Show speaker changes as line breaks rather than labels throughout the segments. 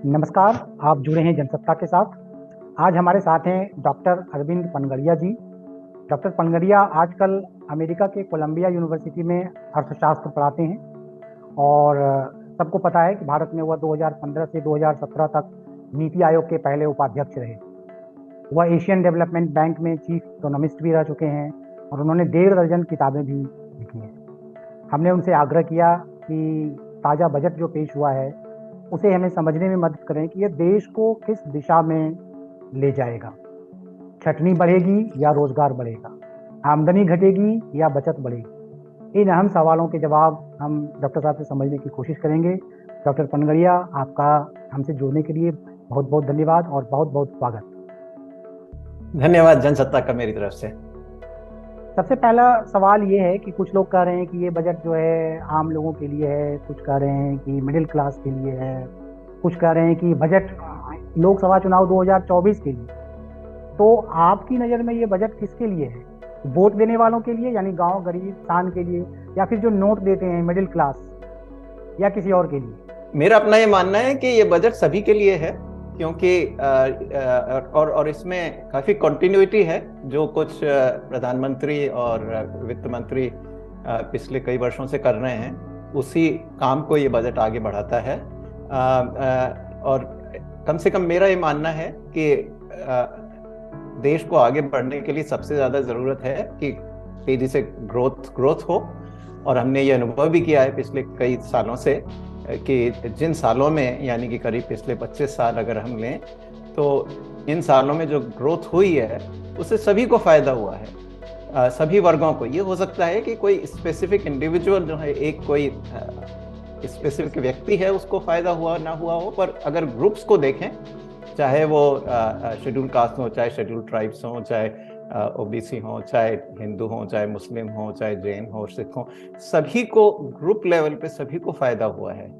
नमस्कार। आप जुड़े हैं जनसत्ता के साथ। आज हमारे साथ हैं डॉक्टर अरविंद पनगड़िया जी। डॉक्टर पनगड़िया आजकल अमेरिका के कोलंबिया यूनिवर्सिटी में अर्थशास्त्र पढ़ाते हैं और सबको पता है कि भारत में वह 2015 से 2017 तक नीति आयोग के पहले उपाध्यक्ष रहे। वह एशियन डेवलपमेंट बैंक में चीफ इकोनॉमिस्ट भी रह चुके हैं और उन्होंने 1.5 दर्जन किताबें भी लिखी हैं। हमने उनसे आग्रह किया कि ताज़ा बजट जो पेश हुआ है उसे हमें समझने में मदद करें कि यह देश को किस दिशा में ले जाएगा। छटनी बढ़ेगी या रोजगार बढ़ेगा, आमदनी घटेगी या बचत बढ़ेगी। इन अहम सवालों के जवाब हम डॉक्टर साहब से समझने की कोशिश करेंगे। डॉक्टर पनगड़िया, आपका हमसे जुड़ने के लिए बहुत बहुत धन्यवाद और बहुत बहुत स्वागत।
धन्यवाद जनसत्ता का मेरी तरफ से।
सबसे पहला सवाल ये है कि कुछ लोग कह रहे हैं कि ये बजट जो है आम लोगों के लिए है, कुछ कह रहे हैं कि मिडिल क्लास के लिए है, कुछ कह रहे हैं कि बजट लोकसभा चुनाव 2024 के लिए। तो आपकी नज़र में ये बजट किसके लिए है? वोट देने वालों के लिए यानी गांव गरीब किसान के लिए, या फिर जो नोट देते हैं मिडिल क्लास, या किसी और के लिए?
मेरा अपना ये मानना है कि ये बजट सभी के लिए है, क्योंकि और इसमें काफी कंटिन्यूटी है। जो कुछ प्रधानमंत्री और वित्त मंत्री पिछले कई वर्षों से कर रहे हैं, उसी काम को ये बजट आगे बढ़ाता है। और कम से कम मेरा ये मानना है कि देश को आगे बढ़ने के लिए सबसे ज्यादा जरूरत है कि तेजी से ग्रोथ हो। और हमने ये अनुभव भी किया है पिछले कई सालों से कि जिन सालों में, यानी कि करीब पिछले 25 साल अगर हम लें, तो इन सालों में जो ग्रोथ हुई है उससे सभी को फायदा हुआ है, सभी वर्गों को। ये हो सकता है कि कोई स्पेसिफिक इंडिविजुअल जो है, एक कोई स्पेसिफिक व्यक्ति है, उसको फायदा हुआ ना हुआ हो, पर अगर ग्रुप्स को देखें, चाहे वो शेड्यूल कास्ट हो, चाहे शेड्यूल ट्राइब्स हो, चाहे ओबीसी हो, चाहे हिंदू हो, चाहे मुस्लिम हो, चाहे जैन हो, सिख हो, सभी को ग्रुप लेवल पे सभी को फायदा हुआ है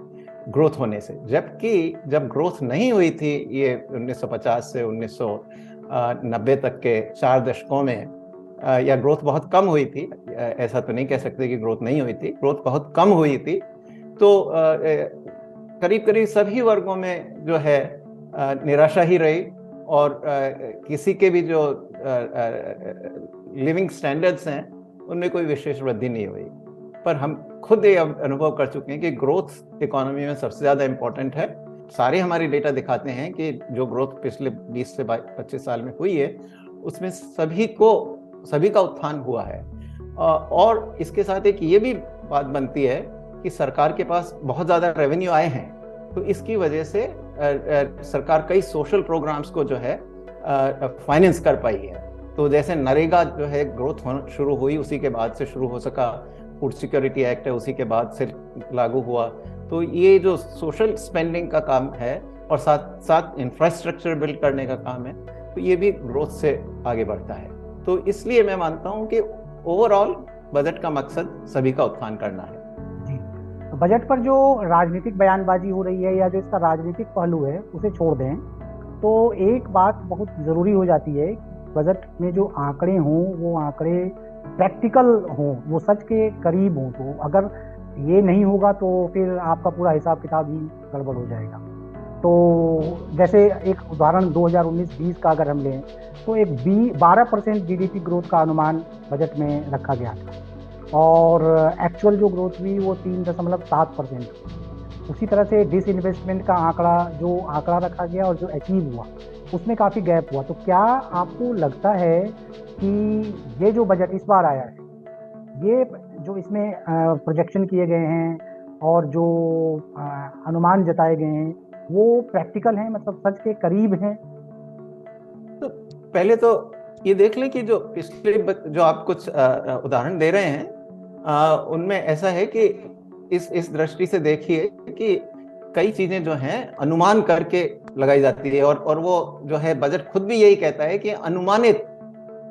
ग्रोथ होने से। जबकि जब ग्रोथ नहीं हुई थी, ये 1950 से 1990 तक के 4 दशकों में, या ग्रोथ बहुत कम हुई थी, ऐसा तो नहीं कह सकते कि ग्रोथ नहीं हुई थी, ग्रोथ बहुत कम हुई थी, तो करीब करीब सभी वर्गों में जो है निराशा ही रही, और किसी के भी जो लिविंग स्टैंडर्ड्स हैं उनमें कोई विशेष वृद्धि नहीं हुई। पर हम खुद ये अनुभव कर चुके हैं कि ग्रोथ इकोनॉमी में सबसे ज्यादा इंपॉर्टेंट है। सारे हमारे डेटा दिखाते हैं कि जो ग्रोथ पिछले 20 से 25 साल में हुई है, उसमें सभी का उत्थान हुआ है। और इसके साथ एक ये भी बात बनती है कि सरकार के पास बहुत ज्यादा रेवेन्यू आए हैं, तो इसकी वजह से सरकार कई सोशल प्रोग्राम्स को जो है फाइनेंस कर पाई है। तो जैसे नरेगा जो है ग्रोथ होना शुरू हुई, उसी के बाद से शुरू हो सका। फूड सिक्योरिटी एक्ट है, उसी के बाद से लागू हुआ। तो ये जो सोशल स्पेंडिंग का काम है और साथ साथ इंफ्रास्ट्रक्चर बिल्ड करने का काम है, तो ये भी ग्रोथ से आगे बढ़ता है। तो इसलिए मैं मानता हूँ कि ओवरऑल बजट का मकसद सभी का उत्थान करना है।
बजट पर जो राजनीतिक बयानबाजी हो रही है या जो इसका राजनीतिक पहलू है उसे छोड़ दें, तो एक बात बहुत ज़रूरी हो जाती है, बजट में जो आंकड़े हों वो आंकड़े प्रैक्टिकल हों, वो सच के करीब हों। तो अगर ये नहीं होगा तो फिर आपका पूरा हिसाब किताब ही गड़बड़ हो जाएगा। तो जैसे एक उदाहरण 2019-20 का अगर हम लें, तो एक 12% जीडीपी ग्रोथ का अनुमान बजट में रखा गया था और एक्चुअल जो ग्रोथ हुई वो 3.7%। उसी तरह से डिसइन्वेस्टमेंट का आंकड़ा रखा गया और जो अचीव हुआ उसमें काफ़ी गैप हुआ। तो क्या आपको लगता है कि ये जो बजट इस बार आया है, ये जो इसमें प्रोजेक्शन किए गए हैं और जो अनुमान जताए गए हैं वो प्रैक्टिकल हैं, मतलब सच के करीब हैं?
तो पहले तो ये देख लें कि जो पिछले जो आप कुछ उदाहरण दे रहे हैं, उनमें ऐसा है कि इस दृष्टि से देखिए कि कई चीजें जो हैं अनुमान करके लगाई जाती है, और वो जो है बजट खुद भी यही कहता है कि अनुमानित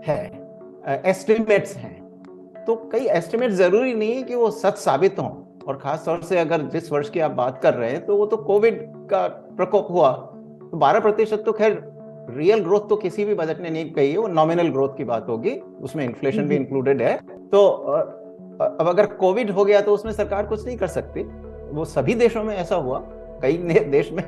है, एस्टिमेट्स हैं। तो कई एस्टिमेट जरूरी नहीं है कि वो सच साबित हों। और खास तौर से अगर जिस वर्ष की आप बात कर रहे हैं, तो वो तो कोविड का प्रकोप हुआ, तो 12% तो खैर रियल ग्रोथ तो किसी भी बजट ने नहीं कही है, वो नॉमिनल ग्रोथ की बात होगी, उसमें इन्फ्लेशन भी इंक्लूडेड है। तो अब अगर कोविड हो गया तो उसमें सरकार कुछ नहीं कर सकती, वो सभी देशों में ऐसा हुआ। कई देश में,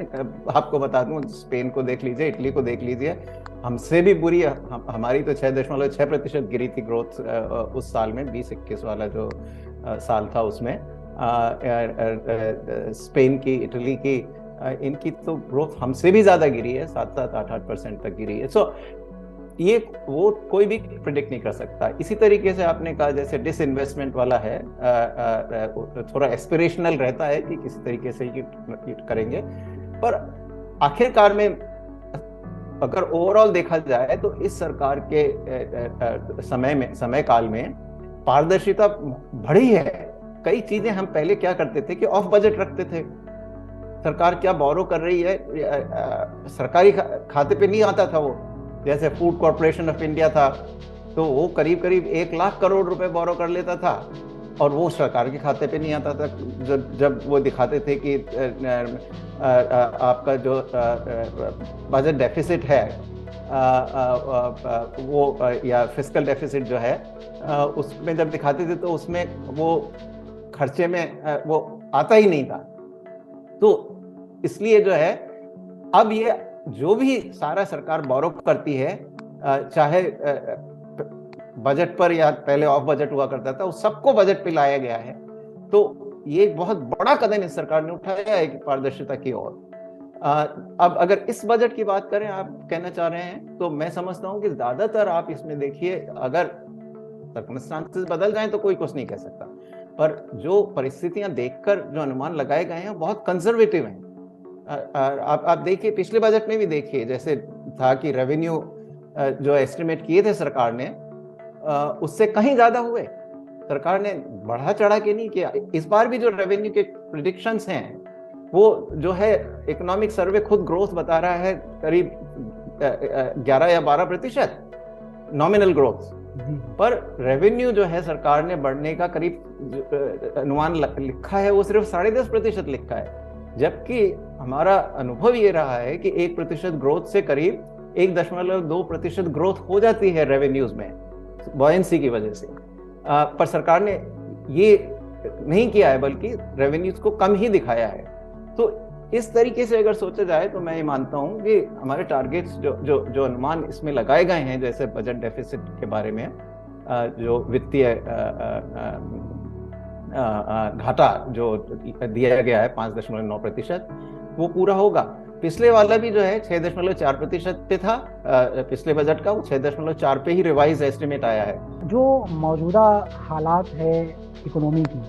आपको बता दूं, स्पेन को देख लीजिए, इटली को देख लीजिए, हमसे भी बुरी हमारी तो 6.6% गिरी थी ग्रोथ उस साल में, 2021 वाला जो साल था उसमें। स्पेन की, इटली की, इनकी तो ग्रोथ हमसे भी ज्यादा गिरी है, 7-8% तक गिरी है। सो ये वो कोई भी प्रिडिक्ट नहीं कर सकता। इसी तरीके से आपने कहा जैसे डिसइन्वेस्टमेंट वाला है, थोड़ा एस्पिरेशनल रहता है कि किसी तरीके से ये करेंगे, पर आखिरकार में अगर ओवरऑल देखा जाए तो इस सरकार के समय काल में पारदर्शिता बढ़ी है। कई चीजें हम पहले क्या करते थे कि ऑफ बजट रखते थे, सरकार क्या बोरो कर रही है सरकारी खाते पे नहीं आता था वो। जैसे फूड कॉर्पोरेशन ऑफ इंडिया था, तो वो करीब करीब 1 लाख करोड़ रुपए बोरो कर लेता था और वो सरकार के खाते पे नहीं आता था। जब वो दिखाते थे कि आपका जो बजट डेफिसिट है वो या फिस्कल डेफिसिट जो है उसमें जब दिखाते थे तो उसमें वो खर्चे में वो आता ही नहीं था। तो इसलिए जो है अब ये जो भी सारा सरकार बोरो करती है, चाहे बजट पर या पहले ऑफ बजट हुआ करता था, उस सबको बजट पे लाया गया है। तो ये बहुत बड़ा कदम इस सरकार ने उठाया है कि पारदर्शिता की ओर। अब अगर इस बजट की बात करें, आप कहना चाह रहे हैं, तो मैं समझता हूं कि ज्यादातर आप इसमें देखिए, अगर सर्कमस्टांसेस बदल जाएं तो कोई कुछ नहीं कह सकता, पर जो परिस्थितियां देखकर जो अनुमान लगाए गए हैं बहुत कंजर्वेटिव हैं। आप देखिए, पिछले बजट में भी देखिए, जैसे था कि रेवेन्यू जो एस्टिमेट किए थे सरकार ने उससे कहीं ज्यादा हुए। सरकार ने बढ़ा चढ़ा के नहीं किया। इस बार भी जो रेवेन्यू के प्रिडिक्शंस हैं, वो जो है इकोनॉमिक सर्वे खुद ग्रोथ बता रहा है करीब 11 या 12% नॉमिनल ग्रोथ, पर रेवेन्यू जो है सरकार ने बढ़ने का करीब अनुमान लिखा है वो सिर्फ 10.5% लिखा है। जबकि हमारा अनुभव ये रहा है कि 1% ग्रोथ से करीब 1.2% ग्रोथ हो जाती है रेवेन्यूज में, बॉयंसी की वजह से। पर सरकार ने ये नहीं किया है, बल्कि रेवेन्यूज को कम ही दिखाया है। तो इस तरीके से अगर सोचा जाए तो मैं ये मानता हूं कि हमारे टारगेट्स जो अनुमान इसमें लगाए गए हैं, जैसे बजट डेफिसिट के बारे में, जो वित्तीय घाटा जो दिया गया है 5.9%, वो पूरा होगा। पिछले वाला भी जो है 6.4% पे था पिछले बजट का, वो 6.4 पे ही रिवाइज एस्टिमेट आया है।
जो मौजूदा हालात है इकोनॉमी की,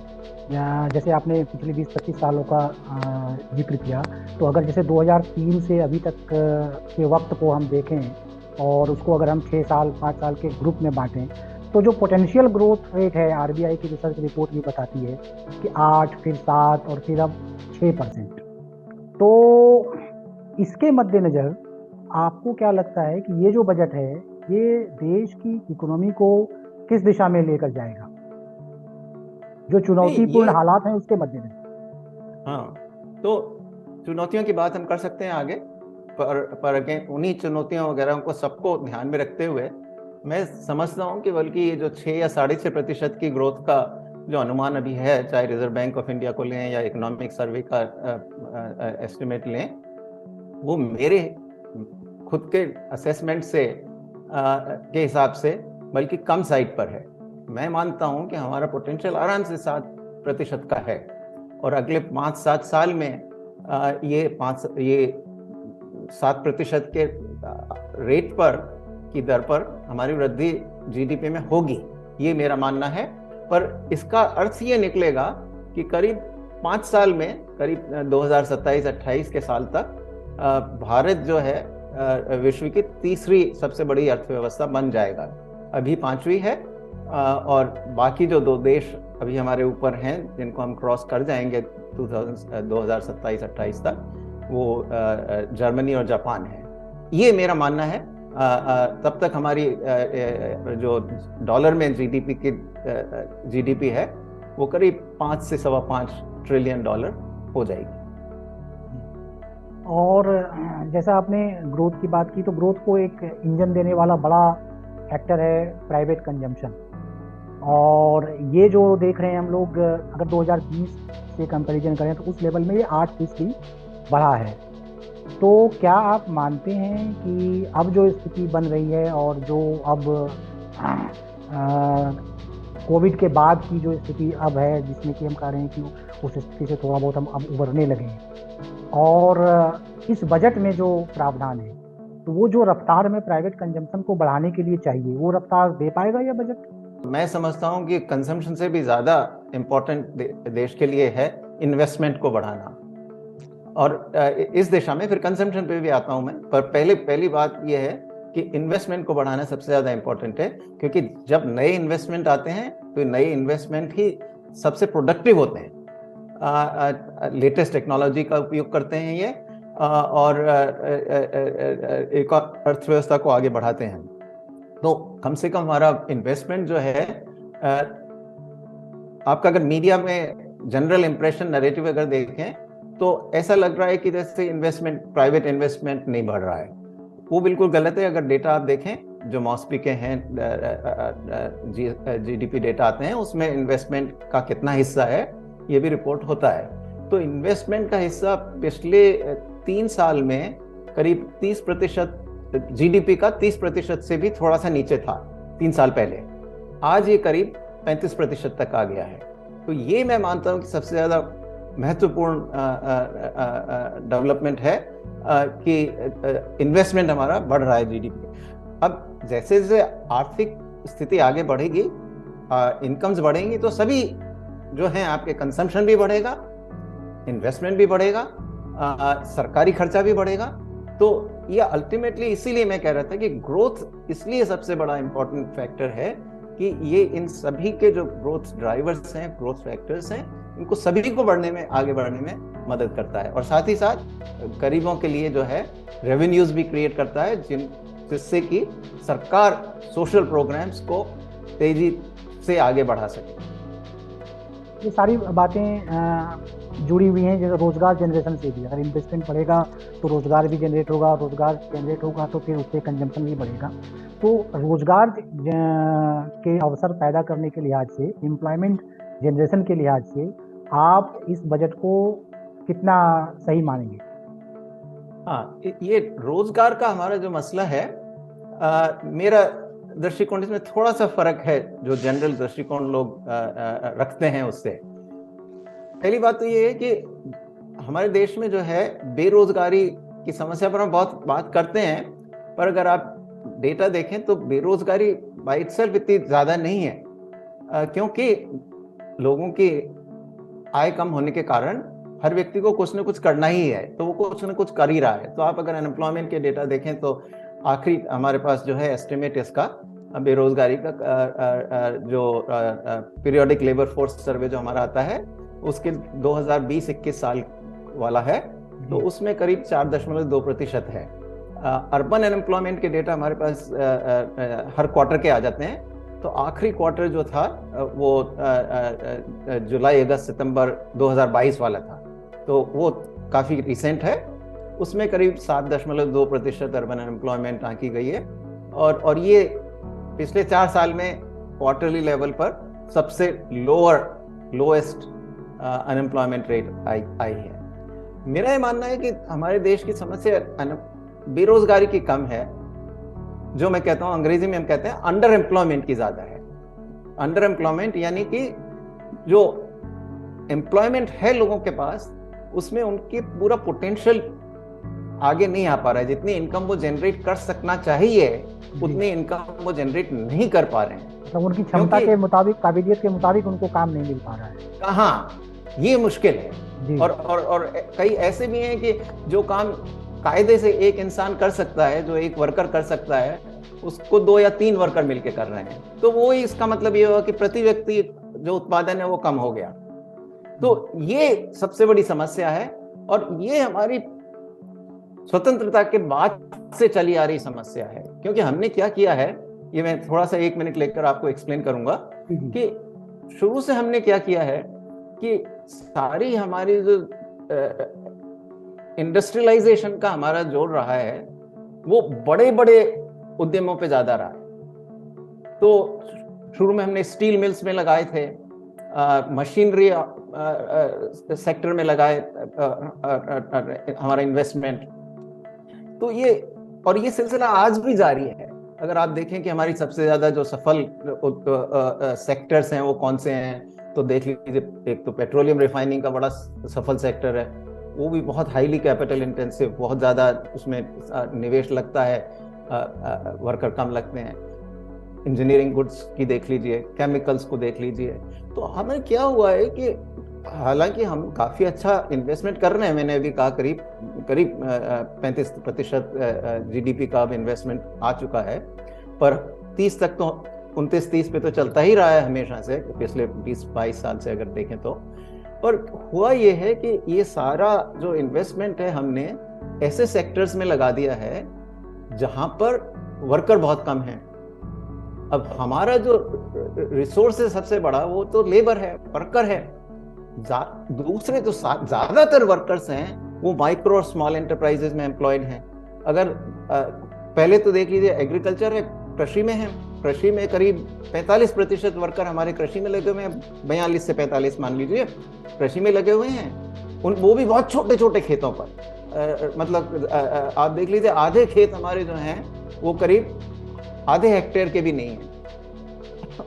या जैसे आपने पिछले 20-25 सालों का जिक्र किया, तो अगर जैसे 2003 से अभी तक के वक्त को हम देखें और उसको अगर हम 6 साल 5 साल के ग्रुप में बांटें, तो जो पोटेंशियल ग्रोथ रेट है, आरबीआई की रिसर्च रिपोर्ट भी बताती है कि 8, फिर 7 और फिर अब 6%। तो इसके मद्देनज़र आपको क्या लगता है कि ये जो बजट है ये देश की इकोनॉमी को किस दिशा में लेकर जाएगा, जो चुनौतीपूर्ण हालात हैं उसके मद्देनज़र?
हाँ, तो चुनौतियों की बात हम कर सकते हैं आगे, पर अगेन उन्हीं चुनौतियों वगैरह को सबको ध्यान में रखते हुए मैं समझता हूं कि बल्कि ये जो 6 या 6.5% की ग्रोथ का जो अनुमान अभी है, चाहे रिजर्व बैंक ऑफ इंडिया को लें या इकोनॉमिक सर्वे का एस्टिमेट लें, वो मेरे खुद के असेसमेंट से के हिसाब से बल्कि कम साइड पर है। मैं मानता हूं कि हमारा पोटेंशियल आराम से 7% का है, और अगले 5-7 साल में ये 7% के रेट पर की दर पर हमारी वृद्धि जीडीपी में होगी, ये मेरा मानना है। पर इसका अर्थ ये निकलेगा कि करीब 5 साल में, करीब 2027-28 के साल तक भारत जो है विश्व की तीसरी सबसे बड़ी अर्थव्यवस्था बन जाएगा। अभी 5वीं है, और बाकी जो 2 देश अभी हमारे ऊपर हैं जिनको हम क्रॉस कर जाएंगे 2027-28 तक, वो जर्मनी और जापान है। ये मेरा मानना है। तब तक हमारी जो डॉलर में जीडीपी है वो करीब 5 से $5.25 ट्रिलियन हो जाएगी।
और जैसा आपने ग्रोथ की बात की, तो ग्रोथ को एक इंजन देने वाला बड़ा फैक्टर है प्राइवेट कंजम्पशन, और ये जो देख रहे हैं हम लोग, अगर 2020 से कंपैरिजन करें तो उस लेवल में ये 8% बढ़ा है। तो क्या आप मानते हैं कि अब जो स्थिति बन रही है और जो अब कोविड के बाद की जो स्थिति अब है, जिसमें कि हम कह रहे हैं कि उस स्थिति से थोड़ा बहुत हम अब उबरने लगे हैं, और इस बजट में जो प्रावधान है, तो वो जो रफ्तार में प्राइवेट कंजम्पशन को बढ़ाने के लिए चाहिए, वो रफ्तार दे पाएगा यह बजट?
मैं समझता हूं कि कंजम्पशन से भी ज्यादा इम्पोर्टेंट देश के लिए है इन्वेस्टमेंट को बढ़ाना, और इस दिशा में फिर कंजम्पशन पे भी आता हूं मैं। पर पहली बात यह है कि इन्वेस्टमेंट को बढ़ाना सबसे ज्यादा इंपॉर्टेंट है, क्योंकि जब नए इन्वेस्टमेंट आते हैं तो नए इन्वेस्टमेंट ही सबसे प्रोडक्टिव होते हैं। लेटेस्ट टेक्नोलॉजी का उपयोग करते हैं ये, और एक अर्थव्यवस्था को आगे बढ़ाते हैं। तो कम से कम हमारा इन्वेस्टमेंट जो है, आपका अगर मीडिया में जनरल इंप्रेशन नैरेटिव अगर देखें तो ऐसा लग रहा है कि जैसे इन्वेस्टमेंट, प्राइवेट इन्वेस्टमेंट नहीं बढ़ रहा है। वो बिल्कुल गलत है। अगर डेटा आप देखें जो मॉस्पी के हैं, जीडीपी डेटा आते हैं, उसमें इन्वेस्टमेंट का कितना हिस्सा है ये भी रिपोर्ट होता है। तो इन्वेस्टमेंट का हिस्सा पिछले 3 साल में करीब 30%, जीडीपी का 30% से भी थोड़ा सा नीचे था 3 साल पहले। आज ये करीब 35% तक आ गया है। तो ये मैं मानता हूं कि सबसे ज्यादा महत्वपूर्ण डेवलपमेंट है कि इन्वेस्टमेंट हमारा बढ़ रहा है जीडीपी। अब जैसे जैसे आर्थिक स्थिति आगे बढ़ेगी, इनकम्स बढ़ेंगी, तो सभी जो हैं आपके कंजम्पशन भी बढ़ेगा, इन्वेस्टमेंट भी बढ़ेगा, सरकारी खर्चा भी बढ़ेगा। तो ये अल्टीमेटली, इसीलिए मैं कह रहा था कि ग्रोथ इसलिए सबसे बड़ा इंपॉर्टेंट फैक्टर है कि ये इन सभी के जो ग्रोथ ड्राइवर्स हैं, ग्रोथ फैक्टर्स हैं, इनको सभी को आगे बढ़ने में मदद करता है। और साथ ही साथ गरीबों के लिए जो है रेवेन्यूज भी क्रिएट करता है, जिससे कि सरकार सोशल प्रोग्राम्स को तेजी से आगे बढ़ा सके।
ये सारी बातें जुड़ी हुई हैं, जैसे रोजगार जनरेशन से भी। अगर इन्वेस्टमेंट बढ़ेगा तो रोजगार भी जनरेट होगा, रोजगार जनरेट होगा तो फिर उससे कंजम्पशन भी बढ़ेगा। तो रोजगार के अवसर पैदा करने के लिहाज से, एम्प्लॉयमेंट जनरेशन के लिहाज से आप इस बजट को कितना सही मानेंगे?
हाँ, ये रोजगार का हमारा जो मसला है, मेरा दृष्टिकोण इसमें थोड़ा सा फर्क है जो जनरल दृष्टिकोण लोग रखते हैं उससे। पहली बात तो ये है कि हमारे देश में जो है बेरोजगारी की समस्या पर हम बहुत बात करते हैं, पर अगर आप डेटा देखें तो बेरोजगारी बाय इटसेल्फ इतनी ज्यादा नहीं है, क्योंकि लोगों की आय कम होने के कारण हर व्यक्ति को कुछ न कुछ करना ही है, तो वो कुछ न कुछ कर ही रहा है। तो आप अगर अनएम्प्लॉयमेंट के डेटा देखें तो आखिरी हमारे पास जो है एस्टिमेट इसका बेरोजगारी का, जो पीरियोडिक लेबर फोर्स सर्वे जो हमारा आता है उसके 2020-21 साल वाला है, तो उसमें करीब 4.2% है। अर्बन अनएम्प्लॉयमेंट के डेटा हमारे पास हर क्वार्टर के आ जाते हैं। तो आखिरी क्वार्टर जो था वो जुलाई, अगस्त, सितंबर 2022 वाला था, तो वो काफी रिसेंट है। उसमें करीब 7.2% अर्बन अनएम्प्लॉयमेंट आंकी गई है, और ये पिछले 4 साल में क्वार्टरली लेवल पर सबसे लोएस्ट अनएम्प्लॉयमेंट रेट आई है। मेरा ये मानना है कि हमारे देश की समस्या बेरोजगारी की कम है, जो मैं कहता हूं अंग्रेजी में हम कहते हैं अंडर एम्प्लॉयमेंट की ज्यादा है। अंडर एम्प्लॉयमेंट यानी कि जो एम्प्लॉयमेंट है लोगों के पास, उसमें उनकी पूरा पोटेंशियल आगे नहीं आ पा रहा है। जितनी इनकम वो जनरेट कर सकना चाहिए उतनी इनकम वो जनरेट नहीं कर पा रहे हैं।
तो उनकी क्षमता के मुताबिक, काबिलियत के मुताबिक उनको काम नहीं मिल पा रहा है।
कहाँ, ये मुश्किल है। और कई ऐसे भी हैं कि जो काम कायदे से एक इंसान कर सकता है, जो एक वर्कर कर सकता है, उसको 2 या 3 वर्कर मिलकर कर रहे हैं। तो वो ही इसका मतलब ये हुआ कि प्रति व्यक्ति जो उत्पादन है वो कम हो गया। तो ये सबसे बड़ी समस्या है, और ये हमारी स्वतंत्रता के बाद से चली आ रही समस्या है। क्योंकि हमने क्या किया है, ये मैं थोड़ा सा 1 मिनट लेकर आपको एक्सप्लेन करूंगा कि शुरू से हमने क्या किया है कि सारी हमारी जो इंडस्ट्रियलाइजेशन का हमारा जोर रहा है वो बड़े बड़े उद्यमों पे ज्यादा रहा है। तो शुरू में हमने स्टील मिल्स में लगाए थे, मशीनरी सेक्टर में लगाए हमारा इन्वेस्टमेंट। तो ये सिलसिला आज भी जारी है। अगर आप देखें कि हमारी सबसे ज्यादा जो सफल सेक्टर्स हैं वो कौन से हैं, तो देख लीजिए, एक तो पेट्रोलियम रिफाइनिंग का बड़ा सफल सेक्टर है, वो भी बहुत हाईली कैपिटल इंटेंसिव, बहुत ज्यादा उसमें निवेश लगता है, वर्कर कम लगते हैं। इंजीनियरिंग गुड्स की देख लीजिए, केमिकल्स को देख लीजिए। तो हमें क्या हुआ है कि हालांकि हम काफी अच्छा इन्वेस्टमेंट कर रहे हैं, मैंने अभी कहा करीब 35% जीडीपी का अब इन्वेस्टमेंट आ चुका है, पर 30 तक तो 29-30 पे तो चलता ही रहा है हमेशा से, पिछले 20-22 साल से अगर देखें तो। पर हुआ ये है कि ये सारा जो इन्वेस्टमेंट है हमने ऐसे सेक्टर्स में लगा दिया है जहां पर वर्कर बहुत कम है। अब हमारा जो रिसोर्स है सबसे बड़ा वो तो लेबर है, वर्कर है। दूसरे जो ज्यादातर वर्कर्स हैं वो माइक्रो और स्मॉल एंटरप्राइजेस में एम्प्लॉयड हैं। अगर पहले तो देख लीजिए, एग्रीकल्चर है, कृषि में है, कृषि में करीब 45% वर्कर हमारे कृषि में लगे हुए हैं, 42 से 45 मान लीजिए कृषि में लगे हुए हैं। वो भी बहुत छोटे छोटे खेतों पर, मतलब आप देख लीजिए, आधे खेत हमारे जो हैं वो करीब आधे हेक्टेयर के भी नहीं है।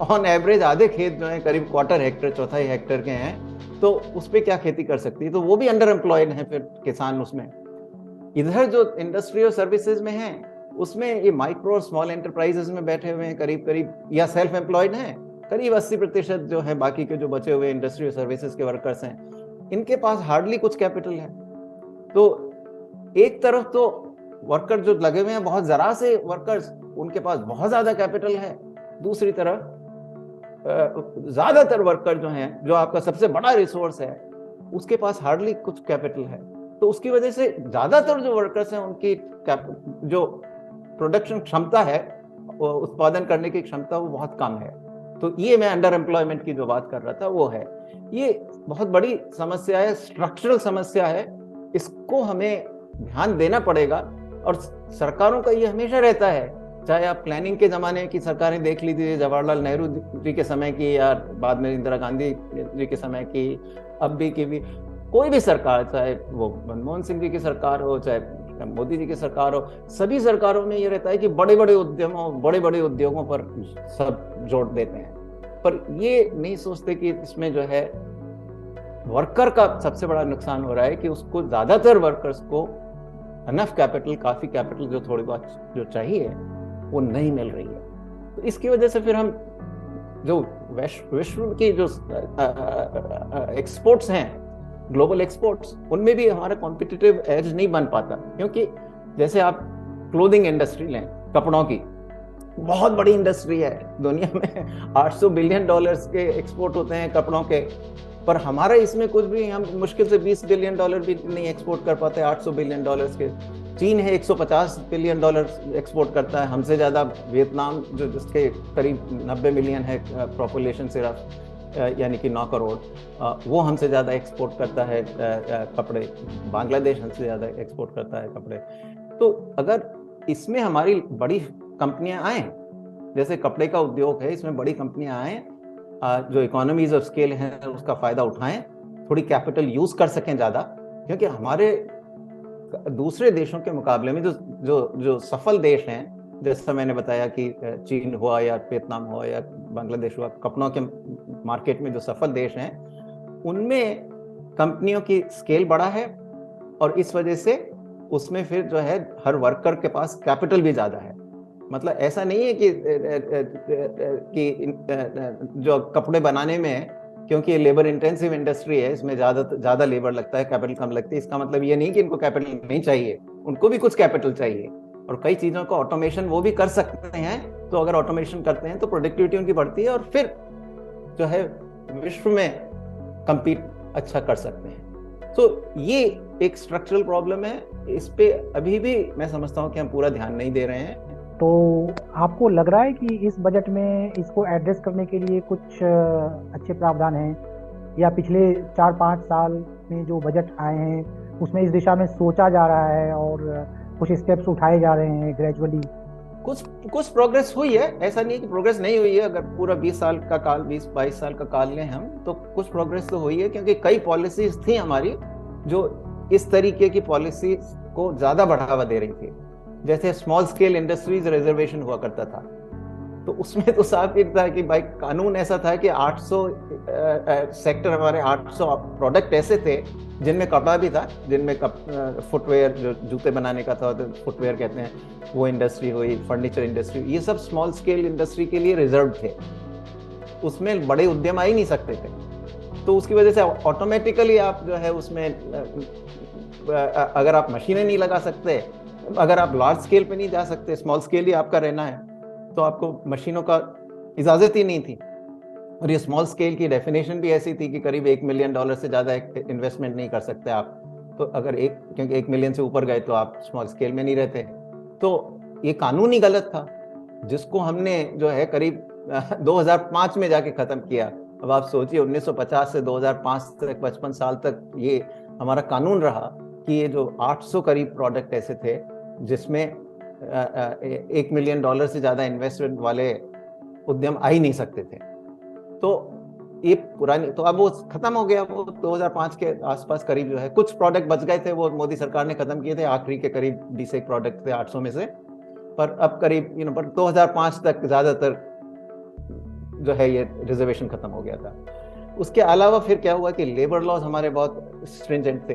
ऑन एवरेज आधे खेत जो है करीब क्वार्टर हेक्टेयर, चौथाई हेक्टेयर के हैं, तो उस पर क्या खेती कर सकती है? तो वो भी अंडर एम्प्लॉयड है फिर किसान उसमें। इधर जो इंडस्ट्री और सर्विसेज में है उसमें ये माइक्रो और स्मॉल एंटरप्राइजेस में बैठे हुए हैं करीब या सेल्फ एम्प्लॉयड हैं करीब 80% जो है, बाकी के जो बचे हुए इंडस्ट्री और सर्विसेज के वर्कर्स हैं, इनके पास हार्डली कुछ कैपिटल है। तो एक तरफ तो वर्कर जो लगे हुए हैं बहुत जरा से वर्कर्स, उनके पास बहुत ज्यादा कैपिटल है, दूसरी तरफ ज्यादातर वर्कर जो हैं, जो आपका सबसे बड़ा रिसोर्स है, उसके पास हार्डली कुछ कैपिटल है। तो उसकी वजह से ज्यादातर जो वर्कर्स हैं उनकी जो प्रोडक्शन क्षमता है, उत्पादन करने की क्षमता, वो बहुत कम है। तो ये मैं अंडर एम्प्लॉयमेंट की जो बात कर रहा था वो है। ये बहुत बड़ी समस्या है, स्ट्रक्चरल समस्या है, इसको हमें ध्यान देना पड़ेगा। और सरकारों का ये हमेशा रहता है, चाहे आप प्लानिंग के जमाने की सरकारें देख लीजिए, जवाहरलाल नेहरू जी के समय की या बाद में इंदिरा गांधी जी के समय की, अब भी की भी कोई भी सरकार, चाहे वो मनमोहन सिंह जी की सरकार हो, चाहे मोदी जी की सरकार हो, सभी सरकारों में ये रहता है कि बड़े बड़े उद्योगों पर सब जोर देते हैं, पर ये नहीं सोचते कि इसमें जो है वर्कर का सबसे बड़ा नुकसान हो रहा है कि उसको, ज्यादातर वर्कर्स को अनफ कैपिटल, काफी कैपिटल जो थोड़ी बहुत जो चाहिए वो नहीं मिल रही है। तो इसकी वजह से फिर हम जो विश्व की जो एक्सपोर्ट्स हैं, ग्लोबल एक्सपोर्ट्स, उनमें भी हमारा कॉम्पिटिटिव एज नहीं बन पाता। क्योंकि जैसे आप क्लोथिंग इंडस्ट्री लें, कपड़ों की बहुत बड़ी इंडस्ट्री है, दुनिया में $800 बिलियन के एक्सपोर्ट होते हैं कपड़ों के, पर हमारा इसमें कुछ भी, हम मुश्किल से $20 बिलियन भी नहीं एक्सपोर्ट कर पाते 800 बिलियन डॉलर्स के। चीन है, $150 बिलियन एक्सपोर्ट करता है, हमसे ज्यादा वियतनाम जो जिसके करीब 90 मिलियन है पॉपुलेशन सिर्फ, यानी कि 9 करोड़, वो हमसे ज्यादा एक्सपोर्ट करता है कपड़े। बांग्लादेश हमसे ज्यादा एक्सपोर्ट करता है कपड़े। तो अगर इसमें हमारी बड़ी कंपनियां आए, जैसे कपड़े का उद्योग है, इसमें बड़ी कंपनियां आए, जो इकोनॉमीज ऑफ स्केल है उसका फायदा उठाएं, थोड़ी कैपिटल यूज कर सकें ज्यादा, क्योंकि हमारे दूसरे देशों के मुकाबले में जो सफल देश हैं, जैसा मैंने बताया कि चीन हुआ या वियतनाम हुआ या बांग्लादेश हुआ, कपड़ों के मार्केट में जो सफल देश हैं, उनमें कंपनियों की स्केल बड़ा है, और इस वजह से उसमें फिर जो है हर वर्कर के पास कैपिटल भी ज्यादा है। मतलब ऐसा नहीं है कि जो कपड़े बनाने में, क्योंकि ये लेबर इंटेंसिव इंडस्ट्री है, इसमें ज्यादा लेबर लगता है, कैपिटल कम लगती है, इसका मतलब ये नहीं कि इनको कैपिटल नहीं चाहिए, उनको भी कुछ कैपिटल चाहिए। और कई चीजों को ऑटोमेशन वो भी कर सकते हैं, तो अगर ऑटोमेशन करते हैं तो प्रोडक्टिविटी उनकी बढ़ती है, और फिर जो है विश्व में कंपीट अच्छा कर सकते हैं। तो ये एक स्ट्रक्चरल प्रॉब्लम है, इस पे अभी भी मैं समझता हूँ कि हम पूरा ध्यान नहीं दे रहे हैं।
तो आपको लग रहा है कि इस बजट में इसको एड्रेस करने के लिए कुछ अच्छे प्रावधान हैं, या पिछले 4-5 साल में जो बजट आए हैं उसमें इस दिशा में सोचा जा रहा है और कुछ स्टेप्स उठाए जा रहे हैं ग्रेजुअली
कुछ प्रोग्रेस हुई है, ऐसा नहीं कि प्रोग्रेस नहीं हुई है। अगर पूरा 20 साल का काल, 20-22 साल का काल लें हम, तो कुछ प्रोग्रेस तो हुई है, क्योंकि कई पॉलिसीज थी हमारी जो इस तरीके की पॉलिसी को ज्यादा बढ़ावा दे रही थी। जैसे स्मॉल स्केल इंडस्ट्रीज रिजर्वेशन हुआ करता था, तो उसमें तो साफ एक था कि भाई कानून ऐसा था कि 800 सेक्टर, हमारे 800 प्रोडक्ट ऐसे थे जिनमें कपड़ा भी था, जिनमें फुटवेयर, जो जूते बनाने का था, तो फुटवेयर कहते हैं, वो इंडस्ट्री हुई, फर्नीचर इंडस्ट्री, ये सब स्मॉल स्केल इंडस्ट्री के लिए रिजर्व थे। उसमें बड़े उद्यम आ ही नहीं सकते थे। तो उसकी वजह से ऑटोमेटिकली आप जो है उसमें, अगर आप मशीनें नहीं लगा सकते, अगर आप लार्ज स्केल पे नहीं जा सकते, स्मॉल स्केल ही आपका रहना है, तो आपको मशीनों का इजाजत ही नहीं थी। और ये स्मॉल स्केल की डेफिनेशन भी ऐसी थी कि करीब $1 मिलियन से ज़्यादा इन्वेस्टमेंट नहीं कर सकते आप। तो अगर क्योंकि 1 मिलियन से ऊपर गए तो आप स्मॉल स्केल में नहीं रहते। तो ये कानून ही गलत था, जिसको हमने जो है करीब 2005 में जाके ख़त्म किया। अब आप सोचिए 1950 से 2005 तक, 55 साल तक ये हमारा कानून रहा कि ये जो 800 करीब प्रोडक्ट ऐसे थे जिसमें $1 मिलियन से ज़्यादा इन्वेस्टमेंट वाले उद्यम आ ही नहीं सकते थे। तो ये पुरानी, तो अब वो खत्म हो गया। वो 2005 के आसपास करीब जो है कुछ प्रोडक्ट बच गए थे, वो मोदी सरकार ने खत्म किए थे, आखिरी के करीब 20 प्रोडक्ट थे 800 में से। पर अब करीब पर 2005 तक ज्यादातर जो है ये रिजर्वेशन खत्म हो गया था। उसके अलावा फिर क्या हुआ कि लेबर लॉज हमारे बहुत स्ट्रिंजेंट थे।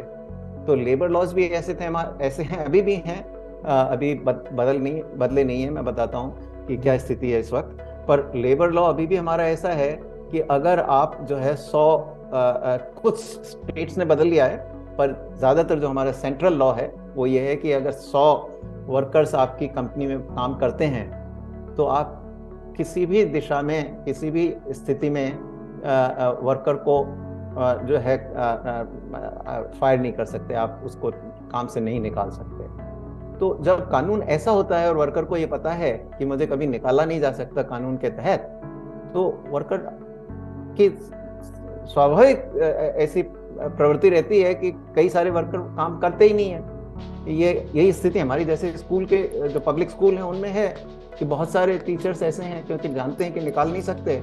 तो लेबर लॉज भी ऐसे थे, ऐसे हैं, अभी भी हैं, अभी बदले नहीं है। मैं बताता हूँ कि क्या स्थिति है इस वक्त। पर लेबर लॉ अभी भी हमारा ऐसा है कि अगर आप जो है 100, कुछ स्टेट्स ने बदल लिया है, पर ज़्यादातर जो हमारा सेंट्रल लॉ है वो ये है कि अगर 100 वर्कर्स आपकी कंपनी में काम करते हैं तो आप किसी भी दिशा में, किसी भी स्थिति में वर्कर को जो है फायर नहीं कर सकते, आप उसको काम से नहीं निकाल सकते। तो जब कानून ऐसा होता है और वर्कर को ये पता है कि मुझे कभी निकाला नहीं जा सकता कानून के तहत, तो वर्कर की स्वाभाविक ऐसी प्रवृत्ति रहती है कि कई सारे वर्कर काम करते ही नहीं है। यही स्थिति हमारी जैसे स्कूल के, जो पब्लिक स्कूल हैं उनमें है कि बहुत सारे टीचर्स ऐसे हैं क्योंकि जानते हैं कि निकाल नहीं सकते